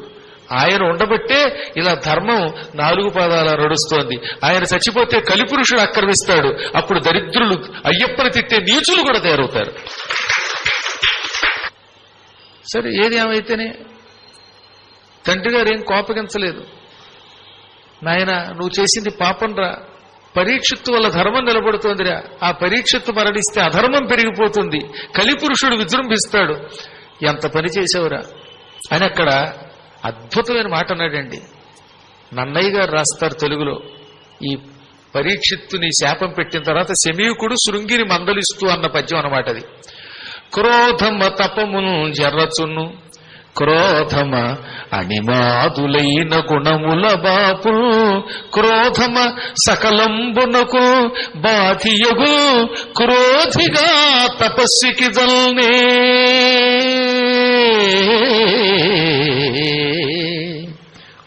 ఆయన ఉండబట్టే ఇలా ధర్మం 4 పాదాల నడుస్తోంది. ఆయన చచ్చిపోతే కలిపురుషుడు ఆక్రమిస్తాడు. అప్పుడు దరిద్రులు, అయ్యప్పని తిట్టే నీచులు కూడా తయారవుతారు. సరే, ఏది ఏమైతేనే తండ్రి గారు ఏం కోపగించలేదు. నాయన నువ్వు చేసింది పాపం రా, పరీక్షిత్తు వల్ల ధర్మం నిలబడుతోందిరా, ఆ పరీక్షిత్తు మరణిస్తే అధర్మం పెరిగిపోతుంది, కలిపురుషుడు విజృంభిస్తాడు, ఎంత పని చేసావురా అని అక్కడ అద్భుతమైన మాట అన్నాడండి. నన్నయ్య గారు రాస్తారు తెలుగులో. ఈ పరీక్షిత్తుని శాపం పెట్టిన తర్వాత శమీకుడు శృంగిని మందలిస్తూ అన్న పద్యం అన్నమాట అది. క్రోధమ తపమును జర్రచును, క్రోధమ అణిమాదులైన గుణముల బాపు, క్రోధమ సకలంబునకు బాధియగు, క్రోధిగా తపస్సుకి జల్నే.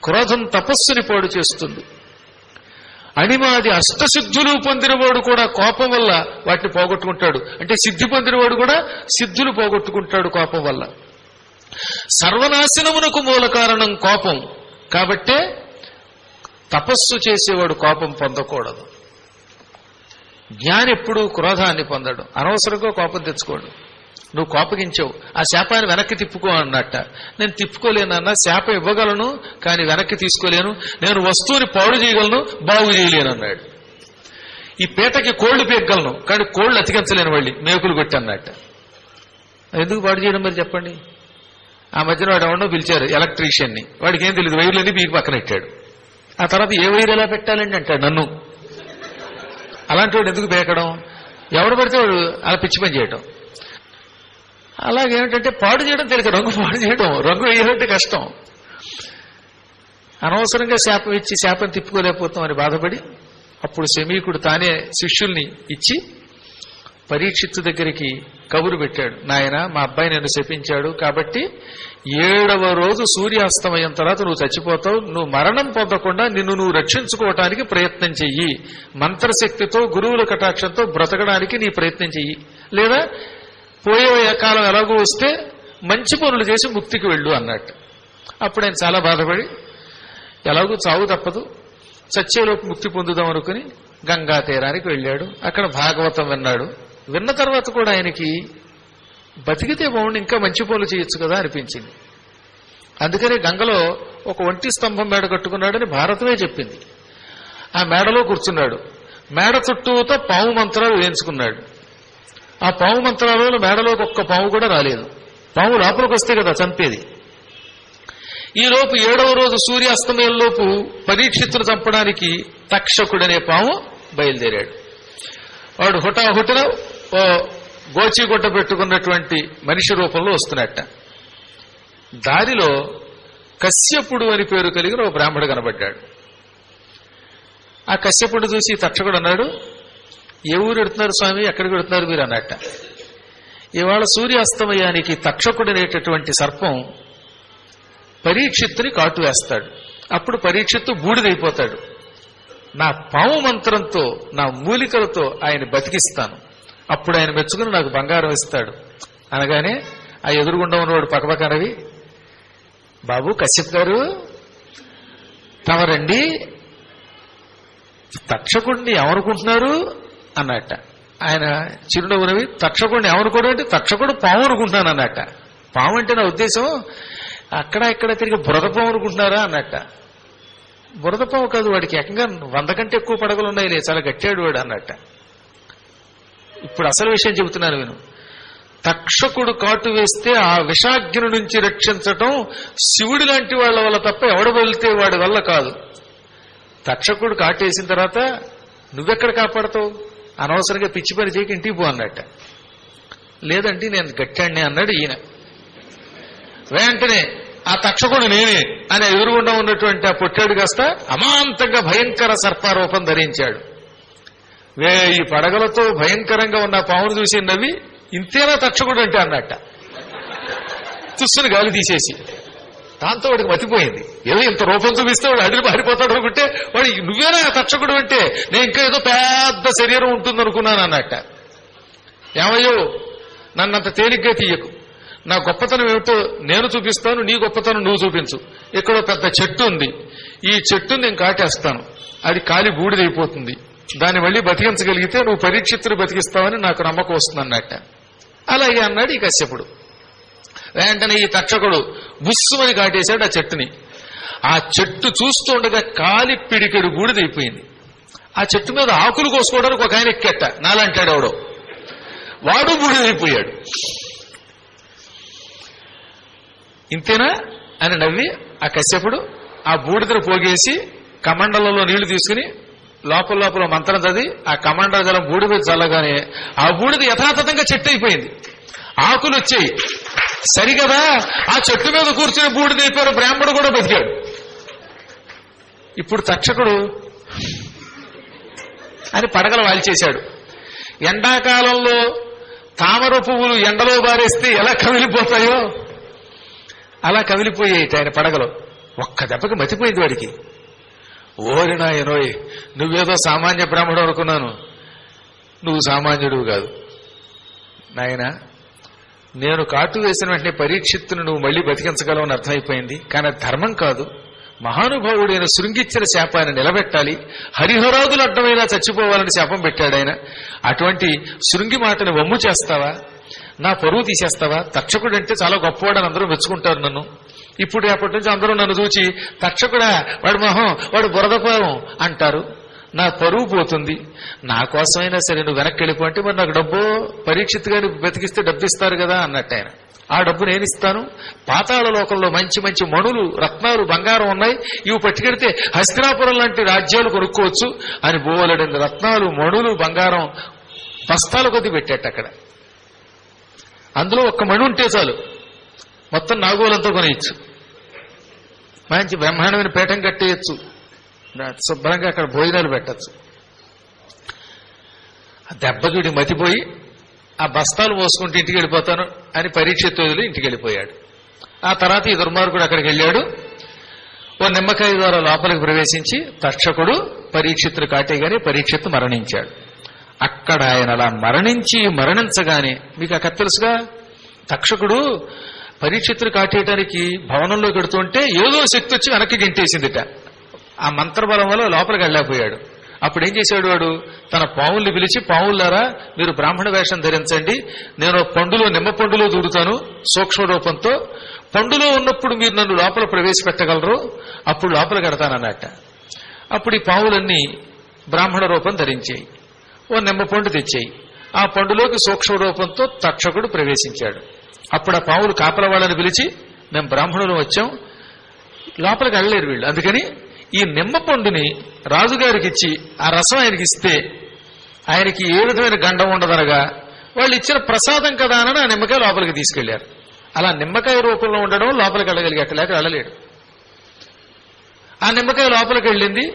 క్రోధం తపస్సుని పాడు చేస్తుంది. అణిమాది అష్టసిద్ధులు పొందినవాడు కూడా కోపం వల్ల వాటిని పోగొట్టుకుంటాడు. అంటే సిద్ధి పొందినవాడు కూడా సిద్ధులు పోగొట్టుకుంటాడు కోపం వల్ల. సర్వనాశనమునకు మూల కారణం కోపం. కాబట్టే తపస్సు చేసేవాడు కోపం పొందకూడదు. జ్ఞాని ఎప్పుడు క్రోధాన్ని పొందడు. అనవసరంగా కోపం తెచ్చుకోడు. నువ్వు కోపగించావు, ఆ శాపాన్ని వెనక్కి తిప్పుకో అన్నట్ట. నేను తిప్పుకోలేనన్నా, శాపం ఇవ్వగలను కానీ వెనక్కి తీసుకోలేను. నేను వస్తువుని పాడు చేయగలను, బాగు చేయలేను అన్నాడు. ఈ పీటకి కోళ్లు పీకగలను కానీ కోళ్లు అతికించలేను, వాళ్ళి మేకులు కొట్టి అన్నట్ట. ఎందుకు పాడు చేయడం మరి చెప్పండి. ఆ మధ్యన వాడు ఎవడో పిలిచారు ఎలక్ట్రీషియన్ని. వాడికి ఏం తెలియదు, వైర్లన్నీ పీకి పక్కన పెట్టాడు. ఆ తర్వాత ఏ వైర్ ఎలా పెట్టాలండి అంటాడు నన్ను. అలాంటి వాడు ఎందుకు పీకడం? ఎవడు పడితే వాడు అలా పిచ్చి పని చేయటం. అలాగేమిటంటే పాడు చేయడం తెలియక రంగు పాడు చేయడం, రంగు వేయాలంటే కష్టం. అనవసరంగా శాపం ఇచ్చి శాపం తిప్పుకోలేకపోతాం అని బాధపడి అప్పుడు శమీకుడు తానే శిష్యుల్ని ఇచ్చి పరీక్షిత్తు దగ్గరికి కబురు పెట్టాడు. నాయన, మా అబ్బాయి నన్ను శపించాడు కాబట్టి 7వ రోజు సూర్యాస్తమయం తర్వాత నువ్వు చచ్చిపోతావు. నువ్వు మరణం పొందకుండా నిన్ను నువ్వు రక్షించుకోవటానికి ప్రయత్నం చెయ్యి. మంత్రశక్తితో, గురువుల కటాక్షంతో బ్రతకడానికి నీ ప్రయత్నం చెయ్యి. లేదా పోయే కాలం ఎలాగో వస్తే మంచి పనులు చేసి ముక్తికి వెళ్ళు అన్నట్టు. అప్పుడు ఆయన చాలా బాధపడి ఎలాగూ చావు తప్పదు, సత్యలోకి ముక్తి పొందుదాం అనుకుని గంగా తీరానికి వెళ్ళాడు. అక్కడ భాగవతం విన్నాడు. విన్న తర్వాత కూడా ఆయనకి బతికితే బాగుండి ఇంకా మంచి పనులు చేయొచ్చు కదా అనిపించింది. అందుకని గంగలో ఒక ఒంటి స్తంభం మేడ కట్టుకున్నాడని భారతమే చెప్పింది. ఆ మేడలో కూర్చున్నాడు. మేడ చుట్టూతో పాము మంత్రాలు వేయించుకున్నాడు. ఆ పాము మంత్రాలలో మేడలోకి ఒక్క పాము కూడా రాలేదు. పాము లోపలికి వస్తే కదా చంపేది. ఈ లోపు 7వ రోజు సూర్యాస్తమయం లోపు పరీక్షిత్తును చంపడానికి తక్షకుడనే పాము బయలుదేరాడు. వాడు హుటాహుటిన ఓ గోచిగుడ్డ పెట్టుకున్నటువంటి మనిషి రూపంలో వస్తున్నట్ట. దారిలో కశ్యపుడు అని పేరు కలిగిన ఓ బ్రాహ్మడు కనబడ్డాడు. ఆ కశ్యపుడు చూసి తక్షకుడు అన్నాడు, ఏ ఊరు ఎడుతున్నారు స్వామి, ఎక్కడికి వెడుతున్నారు మీరు అన్నట్ట. ఇవాళ సూర్యాస్తమయానికి తక్షకుడనేటటువంటి సర్పం పరీక్షిత్తుని కాటు వేస్తాడు. అప్పుడు పరీక్షిత్తు బూడిదైపోతాడు. నా పాము మంత్రంతో, నా మూలికలతో ఆయన బతికిస్తాను. అప్పుడు ఆయన మెచ్చుకుని నాకు బంగారం ఇస్తాడు అనగానే ఆ ఎదురుగుండా ఉన్నవాడు పక్కపక్కనవి, బాబు కశ్యప్ గారు తమరండి తక్షకుడిని ఏమనుకుంటున్నారు అన్నట్ట. ఆయన చిరునవ్వునవి, తక్షకుడిని ఏమనుకోవడం అంటే తక్షకుడు పాము అనుకుంటున్నాను అన్నట్ట. పాము అంటే నా ఉద్దేశం అక్కడ ఇక్కడ తిరిగి బురదపాము అనుకుంటున్నారా అన్నట్ట. బురదపాము కాదు, వాడికి ఏకంగా 100 కంటే ఎక్కువ పడగలు ఉన్నాయిలే, చాలా గట్టాడు వాడు అన్నట్ట. ఇప్పుడు అసలు విషయం చెబుతున్నాను విను. తక్షకుడు కాటు వేస్తే ఆ విషాగ్ని నుంచి రక్షించటం శివుడి లాంటి వాళ్ళ వల్ల తప్ప ఎవడ వెళ్తే వాడి వల్ల కాదు. తక్షకుడు కాటేసిన తర్వాత నువ్వెక్కడ కాపాడతావు? అనవసరంగా పిచ్చి పని చేయక ఇంటికి పో అన్నట్ట. లేదంటే నేను గట్టాడిని అన్నాడు ఈయన. వెంటనే ఆ తక్షకుడు నేనే అని ఎదురుగుండా ఉన్నటువంటి ఆ పొట్టాడు కాస్త అమాంతంగా భయంకర సర్పారూపం ధరించాడు. 1000 పడగలతో భయంకరంగా ఉన్న పామును చూసి నవ్వి, ఇంతేనా తక్షకుడు అంటే అన్నట్ట. తుస్సుని గాలి తీసేసి దాంతో వాడికి మతిపోయింది. ఏదో ఇంత రూపం చూపిస్తే వాడు అడిగి పారిపోతాడు అనుకుంటే వాడు నువ్వేనా తక్షకుడు అంటే, నేను ఇంకా ఏదో పెద్ద శరీరం ఉంటుందనుకున్నాను అన్నట్ట. ఏమయ్యో, నన్నంత తేలిగ్గా తీయకు. నా గొప్పతనం ఏమిటో నేను చూపిస్తాను, నీ గొప్పతనం నువ్వు చూపించు. ఇక్కడ పెద్ద చెట్టు ఉంది, ఈ చెట్టుని నేను కాటేస్తాను, అది కాలి బూడిదైపోతుంది. దాన్ని మళ్ళీ బతికించగలిగితే నువ్వు పరీక్షిత్తులు బతికిస్తావని నాకు నమ్మకం వస్తుంది అన్నట్ట. అలాగే అన్నాడు ఈ కశ్యపుడు. వెంటనే ఈ తక్షకుడు బుస్సుమని కాటేశాడు ఆ చెట్టుని. ఆ చెట్టు చూస్తూ ఉండగా కాలి పిడికెడు బూడిదైపోయింది. ఆ చెట్టు మీద ఆకులు కోసుకోవడానికి ఒక ఆయన ఎక్కెట్ట, నాలంటాడు ఎవడో, వాడు బూడిదైపోయాడు. ఇంతేనా అని నవ్వి ఆ కశ్యపుడు ఆ బూడిదను పోగేసి కమండలంలో నీళ్లు తీసుకుని లోపల మంత్రం చదివి ఆ కమండల జలం బూడి మీద చల్లగానే ఆ బూడిద యథాతథంగా చెట్టు అయిపోయింది. ఆకులు వచ్చాయి. సరిగదా ఆ చెట్టు మీద కూర్చుని బూడిదైపోయారు. బ్రాహ్మడు కూడా బతికాడు. ఇప్పుడు తక్షకుడు అని పడగలు వాల్చేశాడు. ఎండాకాలంలో తామర పువ్వులు ఎండలో బారేస్తే ఎలా కమిలిపోతాయో అలా కమిలిపోయాయి ఆయన పడగలు. ఒక్క దెబ్బకి మతిపోయింది వాడికి. ఓరి నాయనోయ్, నువ్వేదో సామాన్య బ్రాహ్మడు అనుకున్నాను, నువ్వు సామాన్యుడు కాదు నాయన. నేను కాటు వేసిన వెంటనే పరీక్షిత్తును నువ్వు మళ్లీ బతికించగలవని అర్థమైపోయింది. కానీ అది ధర్మం కాదు, మహానుభావుడైన శృంగిచ్చిన శాపాన్ని నిలబెట్టాలి, హరిహరాదులు అడ్డమైనా చచ్చిపోవాలని శాపం పెట్టాడు ఆయన. అటువంటి శృంగి మాటని వమ్ము చేస్తావా? నా పరువు తీసేస్తావా? తక్షకుడు అంటే చాలా గొప్పవాడని అందరూ మెచ్చుకుంటారు నన్ను. ఇప్పుడు అప్పటి నుంచి అందరూ నన్ను చూచి తక్షకుడా, వాడు మొహం, వాడు బురదపోవం అంటారు. నా పరువు పోతుంది. నా కోసమైనా సరే నువ్వు వెనక్కి వెళ్ళిపో అంటే, మరి నాకు డబ్బు పరీక్షిత్ గారిని బతికిస్తే డబ్బు ఇస్తారు కదా అన్నట్టు ఆయన. ఆ డబ్బు నేను ఇస్తాను. పాతాళ లోకంలో మంచి మంచి మణులు, రత్నాలు, బంగారం ఉన్నాయి, ఇవి పట్టుకెడితే హస్తినాపురం లాంటి రాజ్యాలు కొనుక్కోవచ్చు అని బోలెడని రత్నాలు, మణులు, బంగారం బస్తాల కొద్ది పెట్టేట అక్కడ. అందులో ఒక్క మణి ఉంటే చాలు మొత్తం నాగోలంతా కొనేయచ్చు. మంచి బ్రహ్మాండమైన పీఠం కట్టేయచ్చు, శుభ్రంగా అక్కడ భోజనాలు పెట్టచ్చు. దెబ్బకిడి మతిపోయి ఆ బస్తాలు మోసుకుంటూ ఇంటికి వెళ్ళిపోతాను అని పరీక్షిత్ వదిలి ఇంటికి వెళ్ళిపోయాడు. ఆ తర్వాత ఈ దుర్మార్గుడు అక్కడికి వెళ్ళాడు. ఓ నిమ్మకాయ ద్వారా లోపలికి ప్రవేశించి తక్షకుడు పరీక్షిత్తును కాటేగానే పరీక్షిత్తు మరణించాడు. అక్కడ ఆయన అలా మరణించగానే, మీకు ఆ కథ తెలుసుగా, తక్షకుడు పరీక్షిత్తును కాటేయడానికి భవనంలోకి వెడుతుంటే ఏదో శక్తి వచ్చి వెనక్కి గెంటేసిందిట. ఆ మంత్రబలం వల్ల లోపలికి వెళ్ళకపోయాడు. అప్పుడు ఏం చేశాడు వాడు, తన పావుల్ని పిలిచి, పావులారా మీరు బ్రాహ్మణ వేషం ధరించండి, నేను పండులో, నిమ్మ పండులో దూరుతాను సూక్ష్మ రూపంతో, పండులో ఉన్నప్పుడు మీరు నన్ను లోపల ప్రవేశపెట్టగలరు, అప్పుడు లోపల కడతానన్నట్ట. అప్పుడు ఈ పావులన్నీ బ్రాహ్మణ రూపం ధరించాయి. ఓ నిమ్మ పండు తెచ్చాయి. ఆ పండులోకి సూక్ష్మ రూపంతో తక్షకుడు ప్రవేశించాడు. అప్పుడు ఆ పావులు కాపల వాళ్ళని పిలిచి, మేము బ్రాహ్మణులు వచ్చాం, లోపలికి వెళ్ళలేరు వీళ్ళు, అందుకని ఈ నిమ్మ పండుని రాజుగారికి ఇచ్చి ఆ రసం ఆయనకి ఇస్తే ఆయనకి ఏ విధమైన గండం ఉండదనగా వాళ్ళు ఇచ్చిన ప్రసాదం కదా అని ఆ నిమ్మకాయ లోపలికి తీసుకెళ్లారు. అలా నిమ్మకాయ రూపంలో ఉండడం లోపలికి వెళ్ళగలిగాక, లేక వెళ్ళలేడు. ఆ నిమ్మకాయ లోపలికి వెళ్ళింది.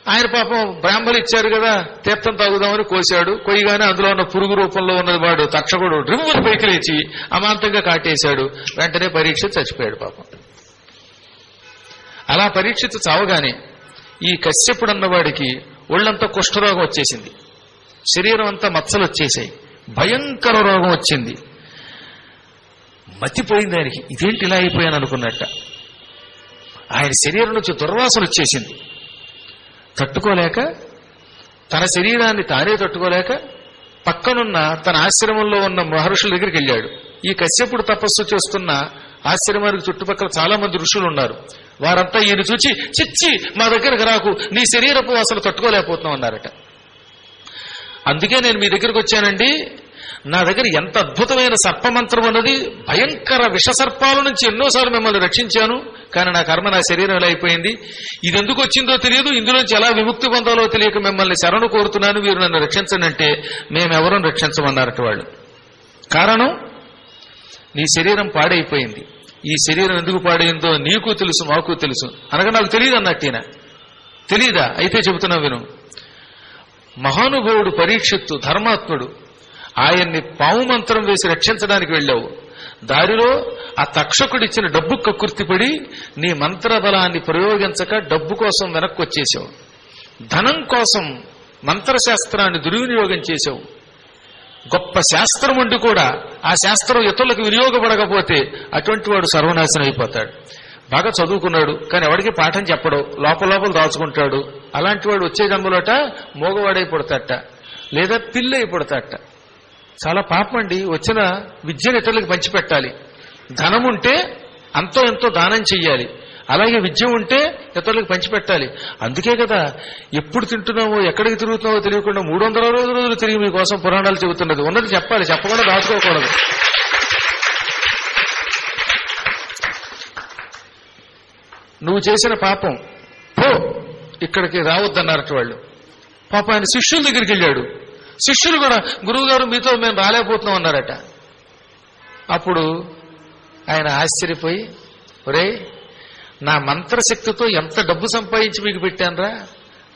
ఆయన పాపం బ్రాహ్మలు ఇచ్చారు కదా తీర్థం తాగుదామని కోశాడు. కొయ్యగానే అందులో ఉన్న పురుగు రూపంలో ఉన్నది వాడు తక్షకుడు రివ్వును పైకి లేచి అమాంతంగా కాటేశాడు. వెంటనే పరీక్షిత్ చచ్చిపోయాడు పాపం. అలా పరీక్షిత్ చావగానే ఈ కశ్యపుడన్నవాడికి ఒళ్ళంతా కుష్ఠరోగం వచ్చేసింది, శరీరం అంతా మచ్చలు వచ్చేసాయి, భయంకర రోగం వచ్చింది. మతిపోయింది ఆయనకి, ఇదేంటి ఇలా అయిపోయాను అనుకున్నట్ట. ఆయన శరీరం నుంచి దుర్వాసన వచ్చేసింది. తట్టుకోలేక, తన శరీరాన్ని తానే తట్టుకోలేక పక్కనున్న తన ఆశ్రమంలో ఉన్న మహర్షుల దగ్గరికి వెళ్ళాడు. ఈ కశ్యపుడు తపస్సు చేస్తున్న ఆశ్రమానికి చుట్టుపక్కల చాలా మంది ఋషులు ఉన్నారు. వారంతా ఈయన చూచి, చిచ్చి మా దగ్గరకు రాకు, నీ శరీరపు వాసన తట్టుకోలేకపోతున్నాం అన్నారట. అందుకే నేను మీ దగ్గరకు వచ్చానండి, నా దగ్గర ఎంత అద్భుతమైన సర్పమంత్రం అన్నది, భయంకర విషసర్పాల నుంచి ఎన్నోసార్లు మిమ్మల్ని రక్షించాను, కానీ నా కర్మ, నా శరీరం ఎలా అయిపోయింది, ఇది ఎందుకు వచ్చిందో తెలియదు, ఇందులోంచి ఎలా విముక్తి పొందాలో తెలియక మిమ్మల్ని శరణు కోరుతున్నాను, మీరు నన్ను రక్షించండి అంటే మేమెవరూ రక్షించమన్నారట వాళ్ళు. కారణం, నీ శరీరం పాడైపోయింది. ఈ శరీరం ఎందుకు పాడైందో నీకు తెలుసు, మాకు తెలుసు అనగా నాకు తెలియదు అన్నట్టేన. తెలీదా? అయితే చెబుతున్నా విను. మహానుభావుడు పరీక్షిత్తు ధర్మాత్ముడు, ఆయన్ని పాము మంత్రం వేసి రక్షించడానికి వెళ్ళావు. దారిలో ఆ తక్షకుడిచ్చిన డబ్బు కక్కుర్తిపడి నీ మంత్రబలాన్ని ప్రయోగించక డబ్బు కోసం వెనక్కి వచ్చేసావు. ధనం కోసం మంత్రశాస్త్రాన్ని దుర్వినియోగం చేశావు. గొప్ప శాస్త్రం ఉండి కూడా ఆ శాస్త్రం ఇతరులకు వినియోగపడకపోతే అటువంటి వాడు సర్వనాశనం అయిపోతాడు. బాగా చదువుకున్నాడు కానీ ఎవడికి పాఠం చెప్పడు, లోపల దాచుకుంటాడు. అలాంటి వాడు వచ్చే జన్మలోట మోగవాడై పుడతాట, లేదా పిల్లై పుడతాట. చాలా పాపం అండి. వచ్చిన విద్యను ఇతరులకు పంచిపెట్టాలి. ధనం ఉంటే అంతో ఎంతో దానం చెయ్యాలి, అలాగే విద్య ఉంటే ఇతరులకు పంచిపెట్టాలి. అందుకే కదా ఎప్పుడు తింటున్నామో, ఎక్కడికి తిరుగుతున్నామో తెలియకుండా 300 రోజులు తిరిగి మీకోసం పురాణాలు చెబుతున్నది. ఉన్నది చెప్పాలి, చెప్పకుండా దాచుకోకూడదు. నువ్వు చేసిన పాపం పో, ఇక్కడికి రావద్దన్నారట వాళ్ళు. పాపం ఆయన శిష్యుల దగ్గరికి వెళ్ళాడు. శిష్యులు కూడా, గురువు గారు మీతో మేము రాలేకపోతున్నాం అన్నారట. అప్పుడు ఆయన ఆశ్చర్యపోయి, ఒరే నా మంత్రశక్తితో ఎంత డబ్బు సంపాదించి మీకు పెట్టానురా,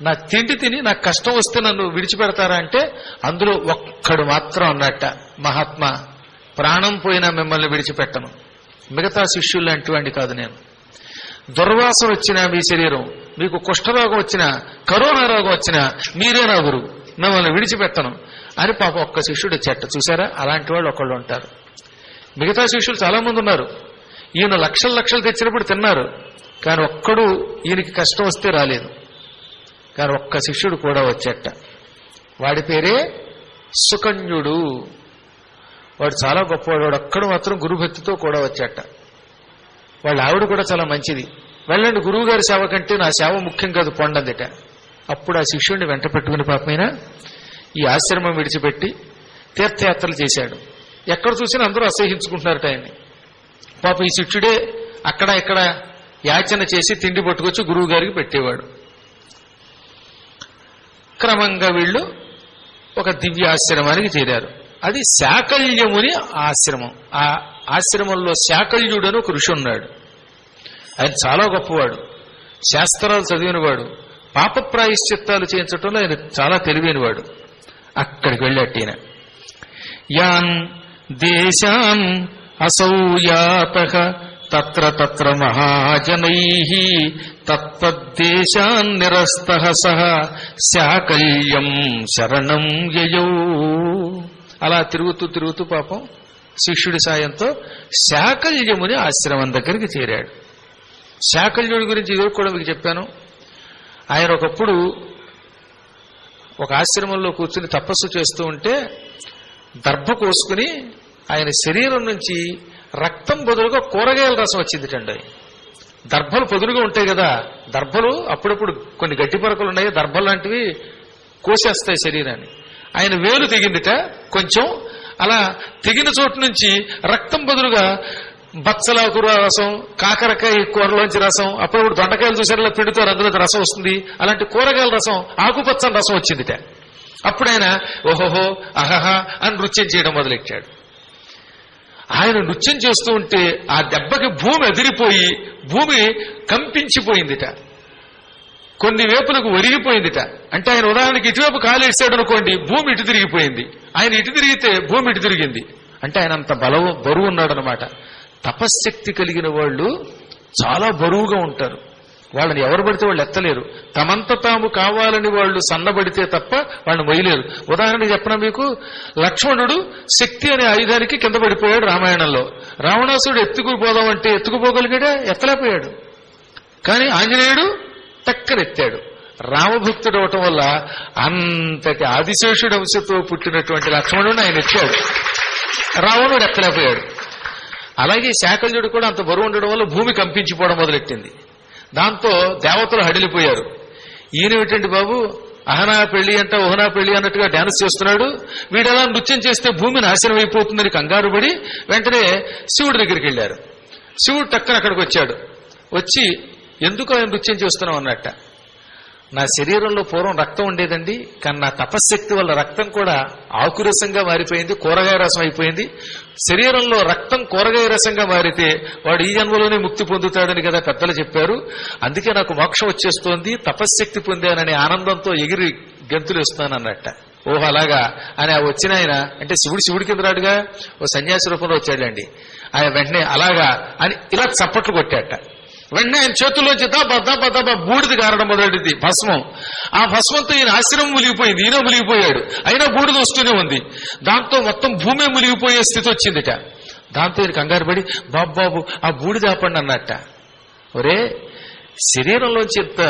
నా తిండి తిని నాకు కష్టం వస్తే నన్ను విడిచిపెడతారా అంటే అందులో ఒక్కడు మాత్రం అన్నట్ట, మహాత్మా ప్రాణం పోయినా మిమ్మల్ని విడిచిపెట్టను, మిగతా శిష్యులు లాంటివాడిని కాదు నేను. దుర్వాసన వచ్చినా మీ శరీరం, మీకు కుష్ఠరోగం వచ్చినా, కరోనా రోగం వచ్చినా మీరే నా గురువు, మిమ్మల్ని విడిచిపెట్టను అని పాపం ఒక్క శిష్యుడు చెట్ట. చూసారా, అలాంటి వాళ్ళు ఒకళ్ళు ఉంటారు. మిగతా శిష్యులు చాలా మంది ఉన్నారు. ఈయన లక్షలు తెచ్చినప్పుడు తిన్నారు, కానీ ఒక్కడు ఈయనకి కష్టం వస్తే రాలేదు. కానీ ఒక్క శిష్యుడు కూడా వచ్చేట. వాడి పేరే సుకన్యుడు. వాడు చాలా గొప్పవాడు. వాడు ఒక్కడు మాత్రం గురుభక్తితో కూడా వచ్చేట. వాళ్ళ ఆవిడ కూడా చాలా మంచిది. వెళ్ళండి, గురువు గారి సేవ కంటే నా సేవ ముఖ్యం కాదు పొండందిట. అప్పుడు ఆ శిష్యుడిని వెంట పెట్టుకుని పాపమైన ఈ ఆశ్రమం విడిచిపెట్టి తీర్థయాత్రలు చేశాడు. ఎక్కడ చూసినా అందరూ అసహ్యించుకుంటున్నారట ఆయన్ని. పాప ఈ శిష్యుడే అక్కడ ఇక్కడ యాచన చేసి తిండి పట్టుకొచ్చి గురువు గారికి పెట్టేవాడు. క్రమంగా వీళ్ళు ఒక దివ్యాశ్రమానికి చేరారు. అది శాకల్యముని ఆశ్రమం. ఆ ఆశ్రమంలో శాకల్యుడు అని ఒక ఋషి ఉన్నాడు. ఆయన చాలా గొప్పవాడు, శాస్త్రాలు చదివినవాడు, పాప ప్రాయశ్చిత్తాలు చేయించడంలో ఆయన చాలా తెలివైనవాడు. అక్కడికి వెళ్ళాటీన. యాన్ దేశాన్ అసౌయాతః తత్ర తత్ర మహాజనైః తత్పద్దేశాన్ నిరస్తః సహ శాకల్యం శరణం యయౌ. అలా తిరుగుతూ తిరుగుతూ పాపం శిష్యుడి సాయంతో శాకల్యముని ఆశ్రమం దగ్గరికి చేరాడు. శాకల్యుడి గురించి ఇది కూడా మీకు చెప్పాను. ఆయన ఒకప్పుడు ఒక ఆశ్రమంలో కూర్చుని తపస్సు చేస్తూ ఉంటే దర్భ కోసుకుని ఆయన శరీరం నుంచి రక్తం బదులుగా కూరగాయల రసం వచ్చిందిటండి. దర్భలు పొదులుగా ఉంటాయి కదా, దర్భలు అప్పుడప్పుడు కొన్ని గడ్డి పరకలు ఉన్నాయి, దర్భలు లాంటివి కోసేస్తాయి శరీరాన్ని. ఆయన వేలు తెగిందిట కొంచెం. అలా తెగిన చోటు నుంచి రక్తం బదులుగా బచ్చలాకు రసం, కాకరకాయ కూరలోంచి రసం, అప్పుడప్పుడు దొండకాయలు చూసారా పిండితో అందులో రసం వస్తుంది, అలాంటి కూరగాయల రసం, ఆకుపచ్చని రసం వచ్చిందిట. అప్పుడు ఆయన ఓహోహో అహహా అని నృత్యం చేయడం మొదలెట్టాడు. ఆయన నృత్యం చేస్తూ ఉంటే ఆ దెబ్బకి భూమి అదిరిపోయి భూమి కంపించిపోయిందిట. కొన్ని వేపులకు ఒరిగిపోయిందిట. అంటే ఆయన ఉదాహరణకి ఇటువైపు కాలేసాడు అనుకోండి, భూమి ఇటు తిరిగిపోయింది. ఆయన ఇటు తిరిగితే భూమి ఇటు తిరిగింది. అంటే ఆయన అంత బరువు ఉన్నాడు అనమాట. తపశ్శక్తి కలిగిన వాళ్ళు చాలా బరువుగా ఉంటారు. వాళ్ళని ఎవరు పడితే వాళ్ళు ఎత్తలేరు. తమంత తాము కావాలని వాళ్ళు సన్నబడితే తప్ప వాళ్ళని మొయ్యలేరు. ఉదాహరణకి చెప్పనా మీకు, లక్ష్మణుడు శక్తి అనే ఆయుధానికి కింద పడిపోయాడు రామాయణంలో. రావణాసుడు ఎత్తుకుపోదామంటే ఎత్తుకుపోగలిగాడా? ఎత్తలేకపోయాడు. కానీ ఆంజనేయుడు టక్కనెత్తాడు. రామభక్తుడు అవటం వల్ల అంతటి ఆదిశేషుడు అంశతో పుట్టినటువంటి లక్ష్మణుడిని ఆయన ఎత్తాడు. రావణుడు ఎత్తలేకపోయాడు. అలాగే శాకల్యుడు కూడా అంత బరువు ఉండడం వల్ల భూమి కంపించిపోవడం మొదలెట్టింది. దాంతో దేవతలు హడిలిపోయారు. ఈయనేమిటండి బాబు, అహనా పెళ్లి అంట ఓహనా పెళ్లి అన్నట్టుగా డాన్స్ చేస్తున్నాడు, వీడెలా నృత్యం చేస్తే భూమి నాశనం అయిపోతుందని కంగారు పడి వెంటనే శివుడి దగ్గరికి వెళ్ళారు. శివుడు టక్కన అక్కడికి వచ్చాడు. వచ్చి ఎందుకు ఆయన నృత్యం చేస్తున్నావు అన్నట్ట. నా శరీరంలో పూర్వం రక్తం ఉండేదండి, కానీ నా తపశ్శక్తి వల్ల రక్తం కూడా ఆకురసంగా మారిపోయింది, కూరగాయ రసం అయిపోయింది. శరీరంలో రక్తం కూరగాయ రసంగా మారితే వాడు ఈ జన్మలోనే ముక్తి పొందుతాడని కదా పెద్దలు చెప్పారు. అందుకే నాకు మోక్షం వచ్చేస్తోంది, తపశ్శక్తి పొందాననే ఆనందంతో ఎగిరి గంతులు వేస్తున్నాను అన్నట్ట. ఓహో అలాగా అని వచ్చిన ఆయన, అంటే శివుడి కింద రాడుగా ఓ సన్యాసి రూపంలో వచ్చాడండి. ఆయన వెంటనే అలాగా అని ఇలా చప్పట్లు కొట్టాట. వెంటనే ఆయన చేతుల్లోంచి దబ్బ బూడిది కారడం మొదలెడింది, భస్మం. ఆ భస్మంతో ఈయన ఆశ్రమం మునిగిపోయింది, ఈయన మునిగిపోయాడు. అయినా బూడిద వస్తూనే ఉంది. దాంతో మొత్తం భూమి మునిగిపోయే స్థితి వచ్చిందిట. దాంతో ఈయన కంగారు పడి బాబు ఆ బూడిద ఆపండి అన్నట్ట. ఒరే, శరీరంలోంచి ఇంత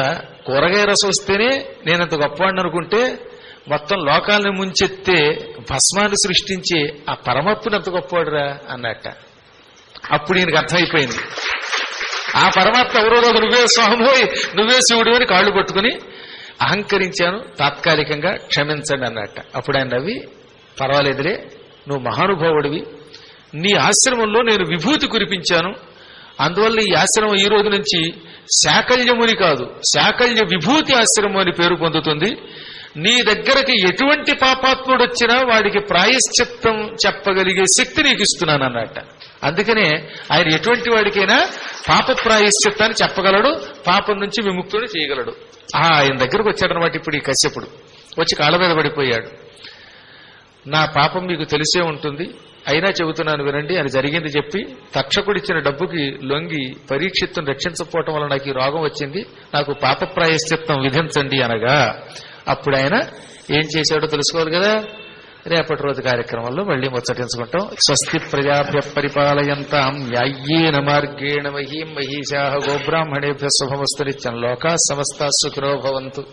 కూరగాయ రసం వస్తేనే నేనంత గొప్పవాడిని అనుకుంటే మొత్తం లోకాలను ముంచెత్తే భస్మాన్ని సృష్టించి ఆ పరమాత్ముడు ఎంత గొప్పవాడురా అన్నట్ట. అప్పుడు ఈయనకు అర్థమైపోయింది, ఆ పరమాత్మ ఎవరో రోజు నువ్వే స్వామిపోయి నువ్వే శివుడు అని కాళ్ళు పట్టుకుని అహంకరించాను, తాత్కాలికంగా క్షమించండి అన్నట్ట. అప్పుడు ఆయన నవ్వి, పర్వాలేదులే, నువ్వు మహానుభావుడివి, నీ ఆశ్రమంలో నేను విభూతి కురిపించాను, అందువల్ల ఈ ఆశ్రమం ఈ రోజు నుంచి శాకల్యముని కాదు శాకల్య విభూతి ఆశ్రమం అని పేరు పొందుతుంది. నీ దగ్గరకి ఎటువంటి పాపాత్ముడు వచ్చినా వాడికి ప్రాయశ్చిత్తం చెప్పగలిగే శక్తి నీకు ఇస్తున్నాను అన్నట్ట. అందుకనే ఆయన ఎటువంటి వాడికైనా పాప ప్రాయశ్చిత్తాన్ని చెప్పగలడు, పాపం నుంచి విముక్తుడు చేయగలడు. ఆయన దగ్గరకు వచ్చాడనమాట. ఇప్పుడు ఈ కశ్యపుడు వచ్చి కాళ్ళ మీద పడిపోయాడు. నా పాపం మీకు తెలిసే ఉంటుంది, అయినా చెబుతున్నాను వినండి అని జరిగింది చెప్పి తక్షకుడిచ్చిన డబ్బుకి లొంగి పరీక్షిత్తును రక్షించకపోవటం వల్ల నాకు ఈ రోగం వచ్చింది, నాకు పాప ప్రాయశ్చిత్తం విధించండి అనగా అప్పుడు ఆయన ఏం చేశాడో తెలుసుకోవాలి కదా. రేపటి రోజు కార్యక్రమంలో మళ్లీ ముచ్చటించుకుంటాం. స్వస్తి ప్రజాభ్య పరిపాలయంతాం న్యాయ్యేన మార్గేణ మహీం మహీషాః గోబ్రాహ్మణేభ్యः శుభమస్తు నిత్యం. లోకాః సమస్తాః సుఖినో భవంతు.